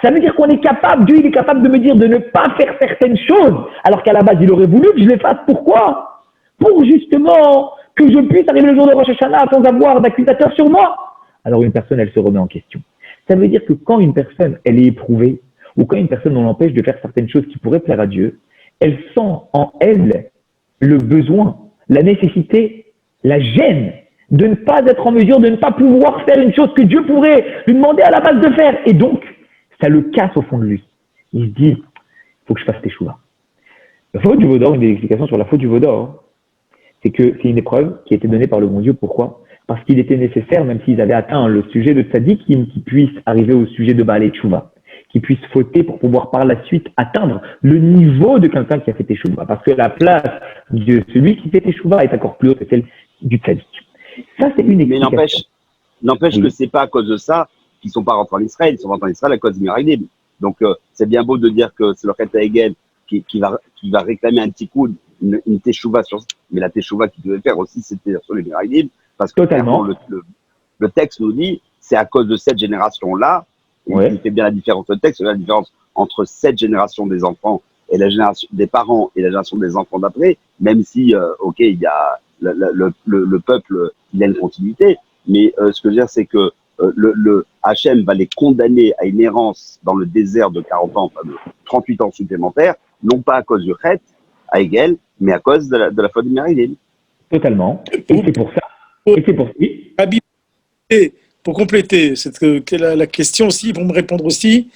Ça veut dire qu'on est capable, Dieu il est capable de me dire de ne pas faire certaines choses, alors qu'à la base il aurait voulu que je les fasse. Pourquoi? Pour justement que je puisse arriver le jour de Rosh Hashanah sans avoir d'accusateur sur moi. Alors une personne, elle se remet en question. Ça veut dire que quand une personne, elle est éprouvée, ou quand une personne, on l'empêche de faire certaines choses qui pourraient plaire à Dieu, elle sent en elle le besoin, la nécessité, la gêne de ne pas être en mesure, de ne pas pouvoir faire une chose que Dieu pourrait lui demander à la base de faire. Et donc, ça le casse au fond de lui. Il se dit, il faut que je fasse teshuva. La faute du veau d'or, une des explications sur la faute du veau d'or, c'est que c'est une épreuve qui a été donnée par le bon Dieu. Pourquoi? Parce qu'il était nécessaire, même s'ils avaient atteint le sujet de Tzadikim, qu'ils puissent arriver au sujet de Baal Teshuva, qu'ils puissent fauter pour pouvoir par la suite atteindre le niveau de quelqu'un qui a fait Teshuva. Parce que la place de celui qui fait Teshuva est encore plus haute que celle du Tzadik. Ça, c'est une explication. Mais n'empêche que c'est pas à cause de ça qu'ils ne sont pas rentrés en Israël. Ils sont rentrés en Israël à cause des Miraglim. Donc, c'est bien beau de dire que c'est le Chet Hegel qui va réclamer un petit coup, une teshuva sur, mais la teshuva qu'il devait faire aussi, c'était sur les Miraglim. Parce que le texte nous dit, c'est à cause de cette génération-là, il fait bien la différence. Le texte fait la différence entre cette génération des enfants et la génération des parents et la génération des enfants d'après, même si, il y a le peuple, il a une continuité. Mais ce que je veux dire, c'est que le Hachem va les condamner à une errance dans le désert de 40 ans, enfin de 38 ans supplémentaires, non pas à cause du Chet, à Hegel, mais à cause de la faute de Miraglim. Totalement. Et c'est pour ça. Et c'est pour ça. Pour compléter la question aussi, pour me répondre aussi,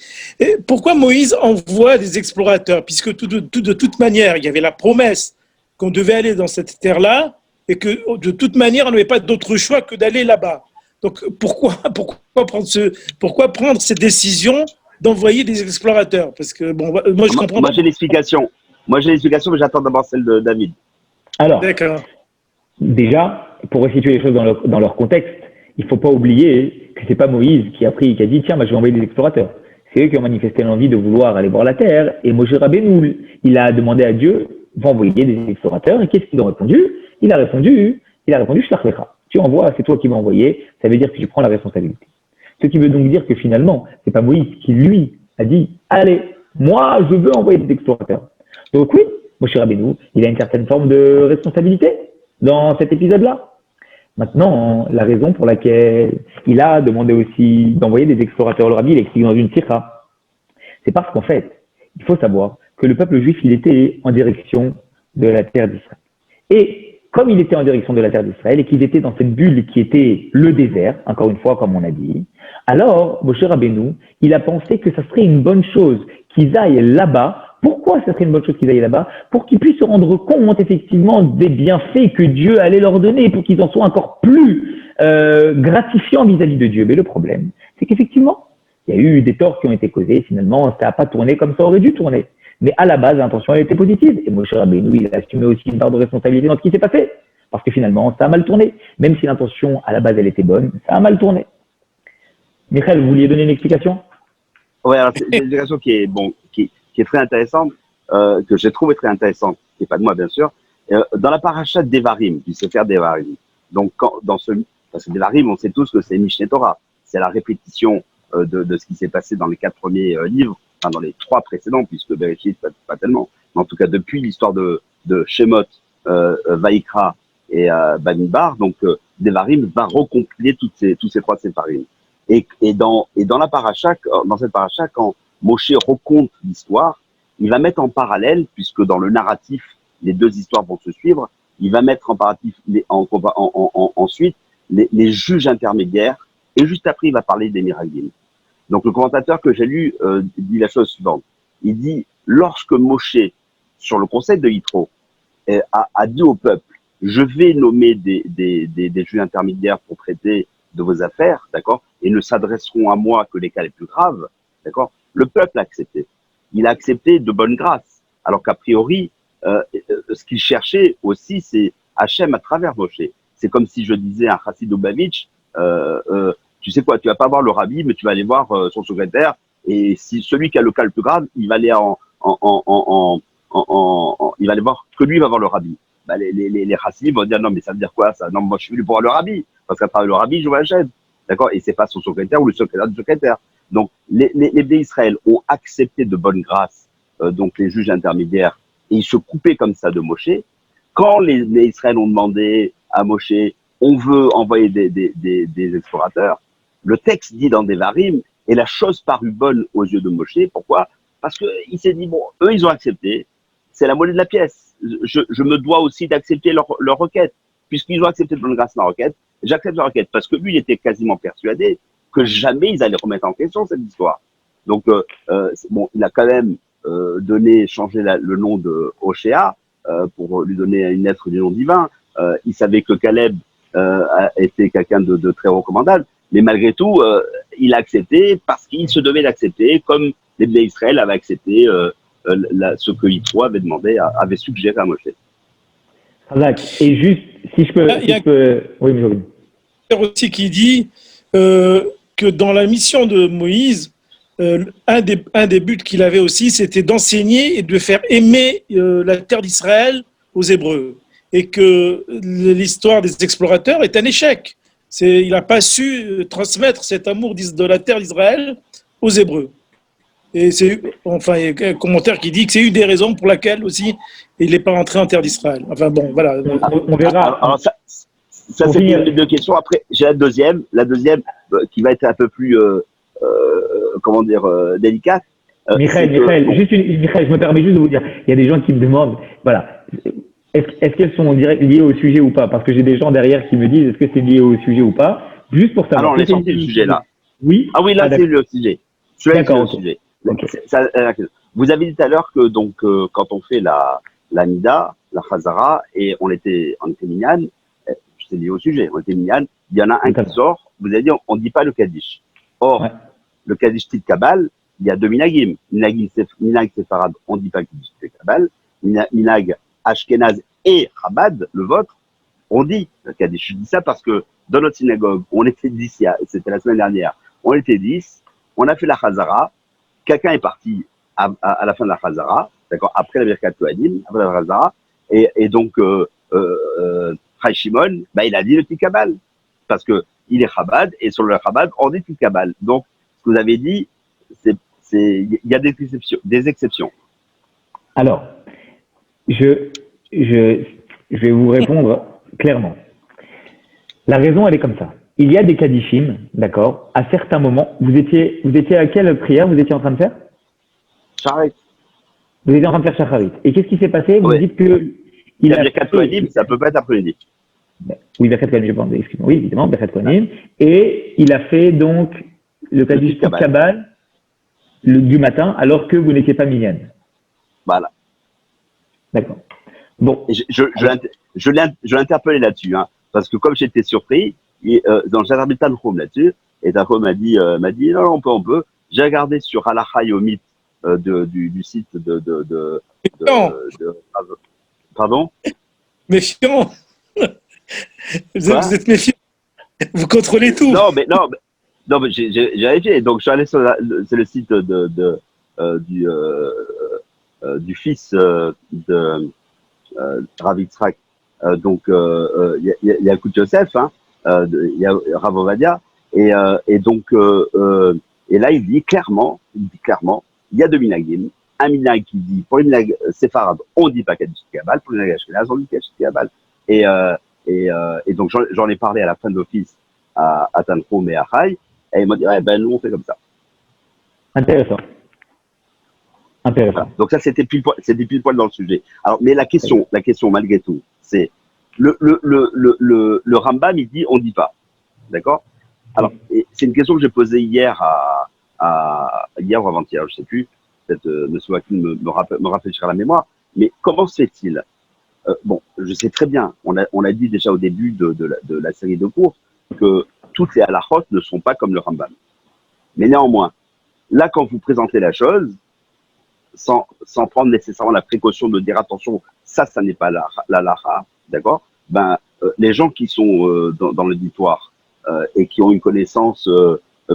pourquoi Moïse envoie des explorateurs? Puisque de toute manière, il y avait la promesse qu'on devait aller dans cette terre-là et que de toute manière, on n'avait pas d'autre choix que d'aller là-bas. Donc pourquoi prendre cette décision d'envoyer des explorateurs? Parce que moi je comprends. Moi j'ai l'explication. Mais j'attends d'abord celle de David. Alors, déjà, pour resituer les choses dans leur contexte, il ne faut pas oublier que c'est pas Moïse qui a dit tiens, je vais envoyer des explorateurs. C'est eux qui ont manifesté l'envie de vouloir aller voir la terre. Et Moshe Rabbeinu, il a demandé à Dieu va envoyer des explorateurs. Et qu'est-ce qu'ils ont répondu? Il a répondu Shlach lecha. Tu envoies, c'est toi qui vas envoyer. Ça veut dire que tu prends la responsabilité. Ce qui veut donc dire que finalement, c'est pas Moïse qui lui a dit allez, moi je veux envoyer des explorateurs. Donc oui, Moshe Rabbeinu, il a une certaine forme de responsabilité dans cet épisode-là. Maintenant, la raison pour laquelle il a demandé aussi d'envoyer des explorateurs, le Rabbi, il explique dans une sikha, c'est parce qu'en fait, il faut savoir que le peuple juif, il était en direction de la terre d'Israël. Et comme il était en direction de la terre d'Israël et qu'ils étaient dans cette bulle qui était le désert, encore une fois, comme on a dit, alors, Moshe Rabbeinu, il a pensé que ça serait une bonne chose qu'ils aillent là-bas. Pourquoi ça serait une bonne chose qu'ils aillent là-bas? Pour qu'ils puissent se rendre compte effectivement des bienfaits que Dieu allait leur donner, pour qu'ils en soient encore plus gratifiants vis-à-vis de Dieu. Mais le problème, c'est qu'effectivement, il y a eu des torts qui ont été causés. Finalement, ça n'a pas tourné comme ça aurait dû tourner. Mais à la base, l'intention elle était positive. Et Moshe Rabbeinu, il a assumé aussi une part de responsabilité dans ce qui s'est passé. Parce que finalement, ça a mal tourné. Même si l'intention, à la base, elle était bonne, ça a mal tourné. Michael, vous vouliez donner une explication? Oui, alors c'est une explication qui est très intéressante, que j'ai trouvé très intéressante, qui n'est pas de moi bien sûr, dans la paracha d'Evarim, du Sefer d'Evarim. Donc, parce que d'Evarim, on sait tous que c'est Mishneh Torah, c'est la répétition de ce qui s'est passé dans les 4 premiers livres, enfin dans les 3 précédents, puisque Bereshit, pas tellement, mais en tout cas depuis l'histoire de Shemot, Vaikra et Bamidbar, donc d'Evarim va recompiler tous ces 3 séparim. Et dans la paracha, dans cette paracha, quand Moshe raconte l'histoire, il va mettre en parallèle, puisque dans le narratif, les 2 histoires vont se suivre, il va mettre en parallèle ensuite les juges intermédiaires, et juste après, il va parler des Miraglim. Donc le commentateur que j'ai lu dit la chose suivante. Il dit, lorsque Moshe, sur le conseil de Yitro, a dit au peuple, je vais nommer des juges intermédiaires pour traiter de vos affaires, d'accord, et ne s'adresseront à moi que les cas les plus graves, d'accord, le peuple a accepté. Il a accepté de bonne grâce, alors qu'a priori, ce qu'il cherchait aussi, c'est Hachem à travers Moshe. C'est comme si je disais à Chassid Lubavitch, tu sais quoi, tu vas pas voir le rabbi, mais tu vas aller voir son secrétaire, et si celui qui a le cas le plus grave, il va aller il va aller voir que lui va voir le rabbi. Bah, les Chassidim vont dire non, mais ça veut dire quoi ça? Non, moi je suis venu pour voir le rabbi. parce qu'à travers le rabbi, je vois la chaise. D'accord? Et c'est pas son secrétaire ou le secrétaire du secrétaire. Donc, les Bnei Israël ont accepté de bonne grâce, donc les juges intermédiaires, et ils se coupaient comme ça de Moshe. Quand les Bnei Israël ont demandé à Moshe, on veut envoyer des explorateurs, le texte dit dans Devarim, et la chose parut bonne aux yeux de Moshe. Pourquoi? Parce qu'il s'est dit, bon, eux, ils ont accepté, c'est la monnaie de la pièce. Je me dois aussi d'accepter leur requête. Puisqu'ils ont accepté de bonne grâce ma requête, j'accepte la requête. Parce que lui, il était quasiment persuadé que jamais ils allaient remettre en question cette histoire. Donc, bon, il a quand même changé le nom de Oshéa pour lui donner une lettre du nom divin. Il savait que Caleb était quelqu'un de très recommandable. Mais malgré tout, il a accepté parce qu'il se devait d'accepter, comme les Bnei Israël avaient accepté ce que Yitro avait demandé, avait suggéré à Moshe. Et juste, si je peux... Oui, mais aussi qui dit que dans la mission de Moïse, un des buts qu'il avait aussi, c'était d'enseigner et de faire aimer la terre d'Israël aux Hébreux. Et que l'histoire des explorateurs est un échec. Il n'a pas su transmettre cet amour de la terre d'Israël aux Hébreux. Et il y a un commentaire qui dit que c'est une des raisons pour laquelle aussi il n'est pas rentré en terre d'Israël. Enfin bon, voilà. On verra. Alors ça c'est les deux questions. Après, j'ai la deuxième qui va être un peu plus, délicate. Michael, je me permets juste de vous dire, il y a des gens qui me demandent, voilà, est-ce qu'elles sont liées au sujet ou pas? Parce que j'ai des gens derrière qui me disent, est-ce que c'est lié au sujet ou pas? Juste pour savoir. Alors, on est sorti du sujet là. Oui. Ah oui, là c'est le sujet. D'accord. Le sujet. Okay. Vous avez dit tout à l'heure que donc quand on fait la Nida, la Chazara, et on était minyan, c'est lié au sujet, on était minyan, il y en a un qui sort, vous avez dit on ne dit pas le Kaddish. Or, le Kaddish Tit Kabal, il y a deux minagim. Minag Sefarad, on ne dit pas le Kaddish Tit Kabal. Minag Ashkenaz et Chabad, le vôtre, on dit le Kaddish. Je dis ça parce que dans notre synagogue, on était 10, c'était la semaine dernière, on était 10, on a fait la Chazara, quelqu'un est parti à la fin de la Chazara, d'accord, après la Birkat Kohanim, après la Chazara, et donc Chai Shimon, il a dit le Tit Kabal, parce que il est Chabad, et sur le Chabad, on dit Tit Kabal. Donc, ce que vous avez dit, il y a des exceptions. Alors, je vais vous répondre clairement. La raison, elle est comme ça. Il y a des Kaddishim, d'accord. À certains moments, vous étiez à quelle prière vous étiez en train de faire? Shacharit. Vous étiez en train de faire Shacharit. Et qu'est-ce qui s'est passé? Vous dites que il a Birkat Kohanim, ça peut pas être après-midi. Oui, Birkat Kohanim, je pense. Excusez-moi. Oui, évidemment, Birkat Kohanim. Et il a fait donc le Kaddish Tit Kabal du matin, alors que vous n'étiez pas minyan. Voilà. D'accord. Bon. Je l'ai interpellé là-dessus, hein, parce que comme j'étais surpris, dans le jardin de Tanchum là-dessus, et Tanchum m'a dit non, on peut. J'ai regardé sur Halacha Yomit du site pardon? Méfiant. Vous êtes méfiant. Vous contrôlez tout. Non, mais j'ai vérifié. Donc, je suis allé sur c'est le site du fils de Rav Yitzhak. Donc, il y a Kout Yosef, hein, il y a Rav Ovadia, et donc, et là, il dit clairement, il y a deux minagim. Un minag qui dit, pour les minag séfarades, on ne dit pas Kaddish Kabal, pour les minag ashkenaz, on dit Kaddish Kabal. Et donc, j'en ai parlé à la fin de l'office à Tanchum et à Chai, et ils m'ont dit, nous, on fait comme ça. Intéressant. Voilà. Donc ça, c'était pile poil dans le sujet. Alors, mais la question, malgré tout, c'est le Rambam, il dit, on ne dit pas. D'accord? Alors, c'est une question que j'ai posée hier hier ou avant-hier, je ne sais plus. Peut-être M. Wakin me rafraîchira la mémoire. Mais comment se fait-il? Bon, je sais très bien, on a dit déjà au début de la série de cours que toutes les halachot ne sont pas comme le Rambam. Mais néanmoins, là, quand vous présentez la chose, sans prendre nécessairement la précaution de dire attention, ça n'est pas la halacha, d'accord? Les gens qui sont dans l'auditoire et qui ont une connaissance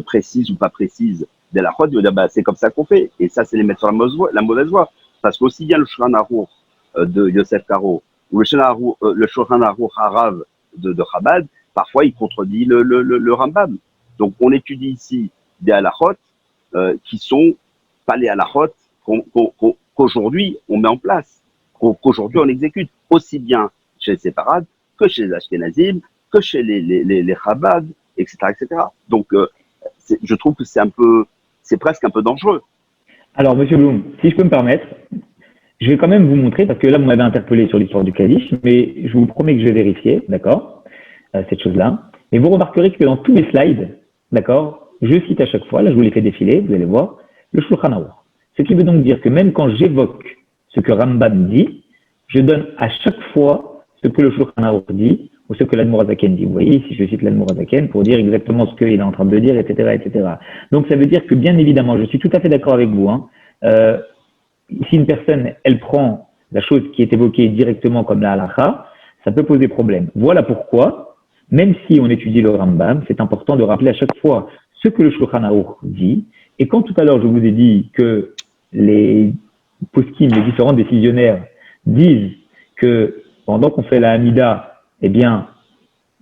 précise ou pas précise des halachot, ils vont dire c'est comme ça qu'on fait. Et ça, c'est les mettre sur la mauvaise voie. Parce qu'aussi bien le Shulchan Aruch de Yosef Karo ou le Shulchan Aruch Harav de Chabad, parfois il contredit le Rambam. Donc on étudie ici des halachot qui sont pas les halachot qu'aujourd'hui on met en place, qu'aujourd'hui on exécute, aussi bien chez les séfarades que chez les ashkénazim, que chez les Chabad, etc., etc. Donc je trouve que c'est presque un peu dangereux. Alors, Monsieur Blum, si je peux me permettre, je vais quand même vous montrer, parce que là, vous m'avez interpellé sur l'histoire du Kaddish, mais je vous promets que je vais vérifier, d'accord, cette chose-là. Et vous remarquerez que dans tous mes slides, d'accord, je cite à chaque fois, là, je vous l'ai fait défiler, vous allez voir, le Shulchan Aruch. Ce qui veut donc dire que même quand j'évoque ce que Rambam dit, je donne à chaque fois ce que le Shulchan Aruch dit, ou ce que l'Admor HaZaken dit. Vous voyez, si je cite l'Admor HaZaken pour dire exactement ce qu'il est en train de dire, etc., etc. Donc, ça veut dire que, bien évidemment, je suis tout à fait d'accord avec vous. Si une personne, elle prend la chose qui est évoquée directement comme la halakha, ça peut poser problème. Voilà pourquoi, même si on étudie le Rambam, c'est important de rappeler à chaque fois ce que le Shulchan Aruch dit. Et quand tout à l'heure, je vous ai dit que les poskim, les différents décisionnaires, disent que pendant qu'on fait la Hamida, eh bien,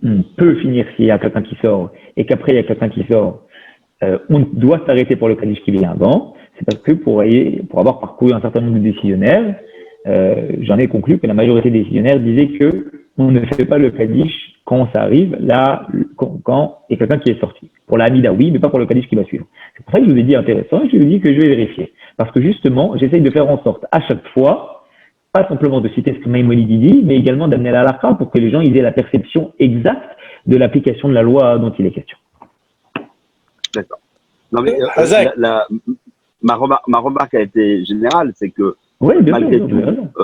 on peut finir s'il y a quelqu'un qui sort, et qu'après il y a quelqu'un qui sort, on doit s'arrêter pour le Kaddish qui vient avant. C'est parce que pour avoir parcouru un certain nombre de décisionnaires, j'en ai conclu que la majorité des décisionnaires disaient que on ne fait pas le Kaddish quand ça arrive, là, quand il y a quelqu'un qui est sorti. Pour la Hamida, oui, mais pas pour le Kaddish qui va suivre. C'est pour ça que je vous ai dit intéressant, et je vous ai dit que je vais vérifier. Parce que justement, j'essaye de faire en sorte, à chaque fois, pas simplement de citer ce que Maïmonide dit, mais également d'amener la halakha pour que les gens aient la perception exacte de l'application de la loi dont il est question. D'accord. Non mais ma remarque a été générale, c'est que oui, malgré tout,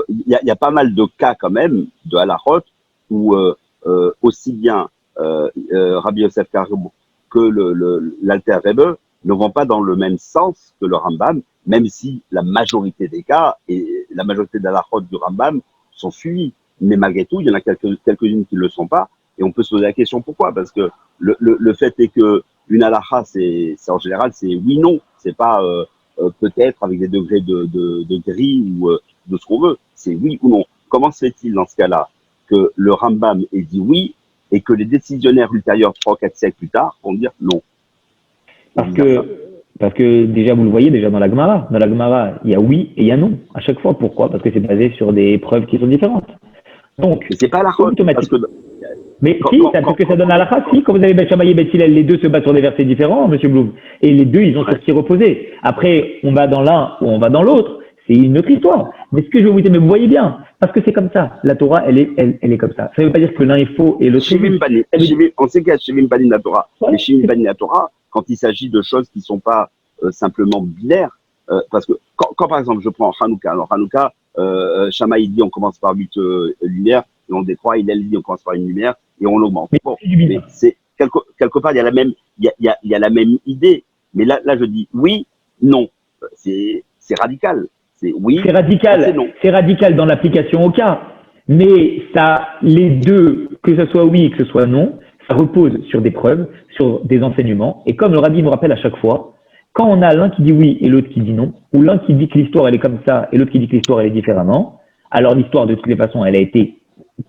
il y a pas mal de cas quand même de halachot où aussi bien Rabbi Yosef Karo que l'Alter Rebbe ne vont pas dans le même sens que le Rambam, même si la majorité des cas et la majorité des halachot du Rambam sont suivis. Mais malgré tout, il y en a quelques-unes qui ne le sont pas. Et on peut se poser la question pourquoi. Parce que le fait est que une halakha, c'est en général, c'est oui-non. C'est pas peut-être avec des degrés de gris ou de ce qu'on veut. C'est oui ou non. Comment se fait-il dans ce cas-là que le Rambam ait dit oui et que les décisionnaires ultérieurs, 3 4 siècles plus tard, vont dire non? Parce que déjà, vous le voyez déjà dans la Gemara. Dans la Gemara, il y a oui et il y a non à chaque fois. Pourquoi? Parce que c'est basé sur des preuves qui sont différentes. Donc, c'est pas la automatiquement. Mais si, parce que ça donne à la si, quand vous avez Bet Shammai et Bet Hillel, les deux se battent sur des versets différents, Monsieur Blum. Et les deux, ils ont sur qui reposer. Après, on va dans l'un ou on va dans l'autre. C'est une autre histoire. Mais ce que je veux vous dire, mais vous voyez bien, parce que c'est comme ça. La Torah, elle est comme ça. Ça ne veut pas dire que l'un est faux et l'autre est faux. On sait qu'il y a Shivim Panim la Torah. Mais Shivim Panim la Torah, quand il s'agit de choses qui ne sont pas simplement binaires, parce que quand par exemple je prends Hanouka, alors Hanouka, Shammai dit on commence par 8 lumières, et on décroît, il dit on commence par une lumière, et on l'augmente. Bon, mais c'est quelque part il y a la même idée, mais là je dis oui, non, c'est radical. C'est oui, c'est radical, non. C'est radical dans l'application au cas, mais ça, les deux, que ce soit oui et que ce soit non, ça repose sur des preuves, sur des enseignements, et comme le rabbi nous rappelle à chaque fois, quand on a l'un qui dit oui et l'autre qui dit non, ou l'un qui dit que l'histoire elle est comme ça et l'autre qui dit que l'histoire elle est différemment, alors l'histoire de toutes les façons elle a été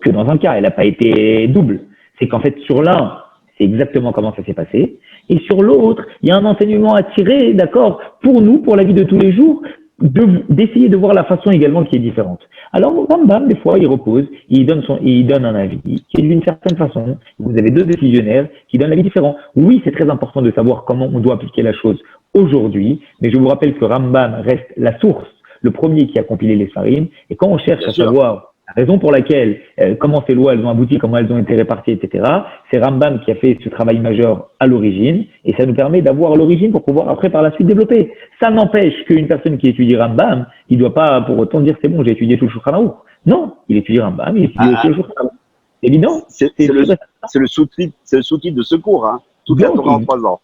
que dans un cas, elle n'a pas été double. C'est qu'en fait sur l'un, c'est exactement comment ça s'est passé, et sur l'autre, il y a un enseignement à tirer, d'accord, pour nous, pour la vie de tous les jours, d'essayer de voir la façon également qui est différente. Alors Rambam, des fois, il repose, il donne un avis qui est d'une certaine façon. Vous avez deux décisionnaires qui donnent un avis différent. Oui, c'est très important de savoir comment on doit appliquer la chose aujourd'hui, mais je vous rappelle que Rambam reste la source, le premier qui a compilé les Sfarim, et quand on cherche à savoir la raison pour laquelle, comment ces lois elles ont abouti, comment elles ont été réparties, etc., c'est Rambam qui a fait ce travail majeur à l'origine, et ça nous permet d'avoir l'origine pour pouvoir après par la suite développer. Ça n'empêche qu'une personne qui étudie Rambam, il ne doit pas pour autant dire c'est bon, j'ai étudié tout le Shulchan Aruch. Non, il étudie Rambam, il étudie aussi le Shulchan Aruch. C'est évident. C'est le sous-titre de secours, hein. Toute la Torah en 3 ans.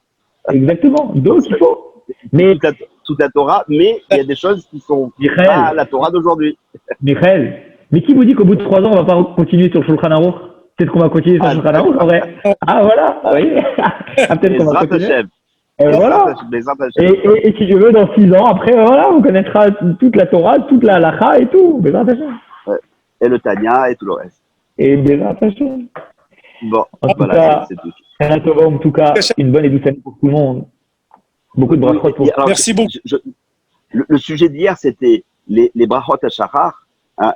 Exactement. Donc il faut. Mais toute la Torah, mais il y a des choses qui sont pas la Torah d'aujourd'hui. Michael, mais qui vous dit qu'au bout de 3 ans, on va pas continuer sur le Shulchan Aruch? Peut-être qu'on va continuer sur le Shulchan Aruch, en vrai. Ah, voilà. Ah, oui. Peut-être qu'on va continuer. Et voilà. Et si je veux, dans 6 ans, après, voilà, on connaîtra toute la Torah, toute la halakha et tout. Et le Tanya et tout le reste. Et Bezrat Hashem. Bon, En tout voilà, cas, c'est tout. en tout cas, une bonne et douce année pour tout le monde. Beaucoup de brachot pour Alors, Merci beaucoup. Le sujet d'hier, c'était les brachot à Shachar. Hein,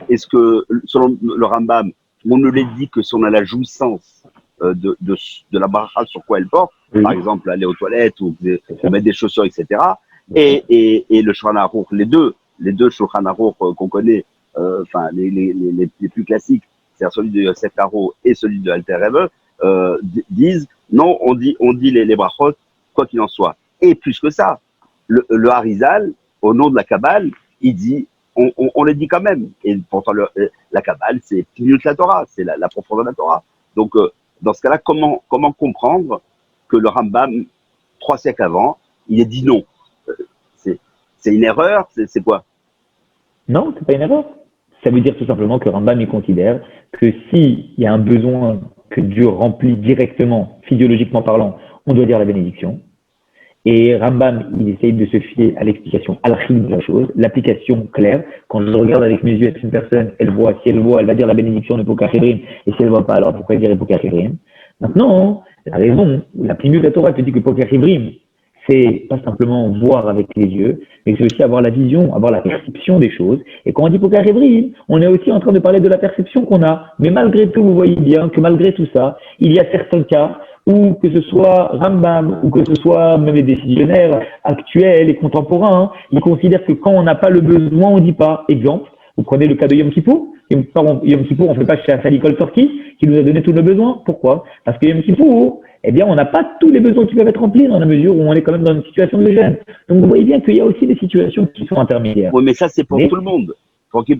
est-ce que, selon le Rambam, on ne les dit que si on a la jouissance de la bracha sur quoi elle porte, par exemple aller aux toilettes ou mettre des chaussures, etc. Et le Shulchan Aruch, les deux Shulchan Aruch qu'on connaît, enfin les plus classiques, c'est-à-dire celui de Yosef Karo et celui de Alter Rebbe, disent non, on dit les brachot quoi qu'il en soit. Et plus que ça, le Harizal, au nom de la Kabbale, il dit on les dit quand même. Et pourtant, la Kabbale, c'est minute la Torah, c'est la profondeur de la Torah. Donc, dans ce cas-là, comment comprendre que le Rambam, 3 siècles avant, il a dit non? C'est une erreur? C'est quoi? Non, c'est pas une erreur. Ça veut dire tout simplement que Rambam il considère que s'il y a un besoin que Dieu remplit directement, physiologiquement parlant, on doit dire la bénédiction. Et Rambam, il essaye de se fier à l'explication alchimique de la chose, l'application claire. Quand je regarde avec mes yeux, est-ce qu'une personne, elle voit, si elle voit, elle va dire la bénédiction de Pokachébrim, et si elle voit pas, alors pourquoi elle dirait Pokachébrim? Maintenant, la raison, la plus de la Torah te dit que Pokachébrim, c'est pas simplement voir avec les yeux, mais c'est aussi avoir la vision, avoir la perception des choses. Et quand on dit Pokachébrim, on est aussi en train de parler de la perception qu'on a. Mais malgré tout, vous voyez bien que malgré tout ça, il y a certains cas ou que ce soit Rambam, ou que ce soit même les décisionnaires actuels et contemporains, ils considèrent que quand on n'a pas le besoin, on ne dit pas. Exemple, vous prenez le cas de Yom Kippour. Yom Kippour, on ne fait pas chez Asali Kol Sorki, qui nous a donné tous nos besoins. Pourquoi? Parce que Yom Kippour, eh bien, on n'a pas tous les besoins qui peuvent être remplis dans la mesure où on est quand même dans une situation de gêne. Donc, vous voyez bien qu'il y a aussi des situations qui sont intermédiaires. Oui, mais ça, c'est pour tout le monde. Tandis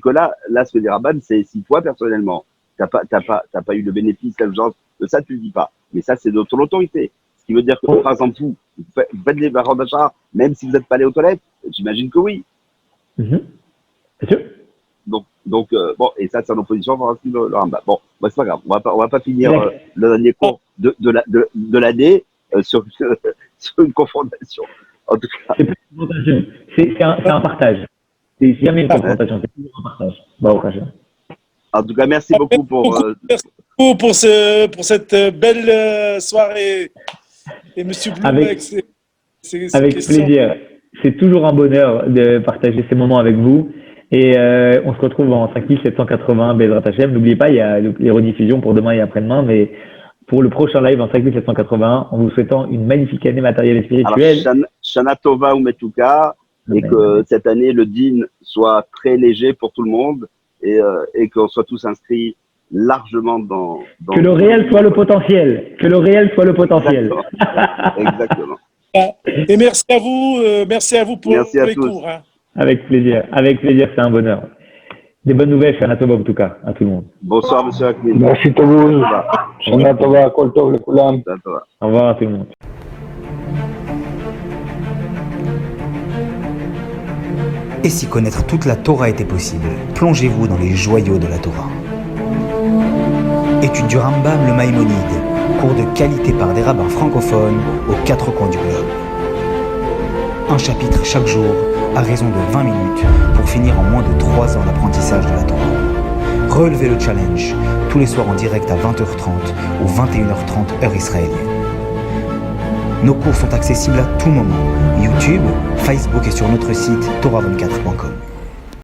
que là, ce que dit Rabban, c'est si toi, personnellement, t'as pas eu le bénéfice, genre, de ça, tu le dis pas. Mais ça, c'est de ton autorité. Ce qui veut dire que, par exemple, vous faites des barres d'achat, même si vous n'êtes pas allé aux toilettes, j'imagine que oui. Bien sûr. Donc, bon, et ça, c'est en opposition par le Rambam. Bon, bah, c'est pas grave. On va pas finir le dernier cours de l'année sur une confrontation. En tout cas. C'est un partage. C'est jamais une confrontation, c'est toujours un partage. En tout cas, merci beaucoup pour cette belle soirée. Et Monsieur Blum, avec plaisir. C'est toujours un bonheur de partager ces moments avec vous. Et on se retrouve en 5780 Bezrat Hashem. N'oubliez pas, il y a les rediffusions pour demain et après-demain, mais pour le prochain live en 5781, en vous souhaitant une magnifique année matérielle et spirituelle. Alors, Shana Tova ou Metuka, et que cette année, le din soit très léger pour tout le monde et qu'on soit tous inscrits largement dans... Que le réel soit le potentiel. Que le réel soit le potentiel. Exactement. Et merci à vous pour les cours. Hein. Avec plaisir, c'est un bonheur. Des bonnes nouvelles, Shana Tova en tout cas, à tout le monde. Bonsoir, monsieur Akmin. Merci Toboul. Shana Tova, Kol Tov, le Koulam. Au revoir à tout le monde. Et si connaître toute la Torah était possible, plongez-vous dans les joyaux de la Torah. Étude du Rambam, le Maïmonide, cours de qualité par des rabbins francophones aux 4 coins du globe. Un chapitre chaque jour, à raison de 20 minutes, pour finir en moins de 3 ans l'apprentissage de la Torah. Relevez le challenge, tous les soirs en direct à 20h30 ou 21h30 heure israélienne. Nos cours sont accessibles à tout moment, YouTube, Facebook et sur notre site torah24.com.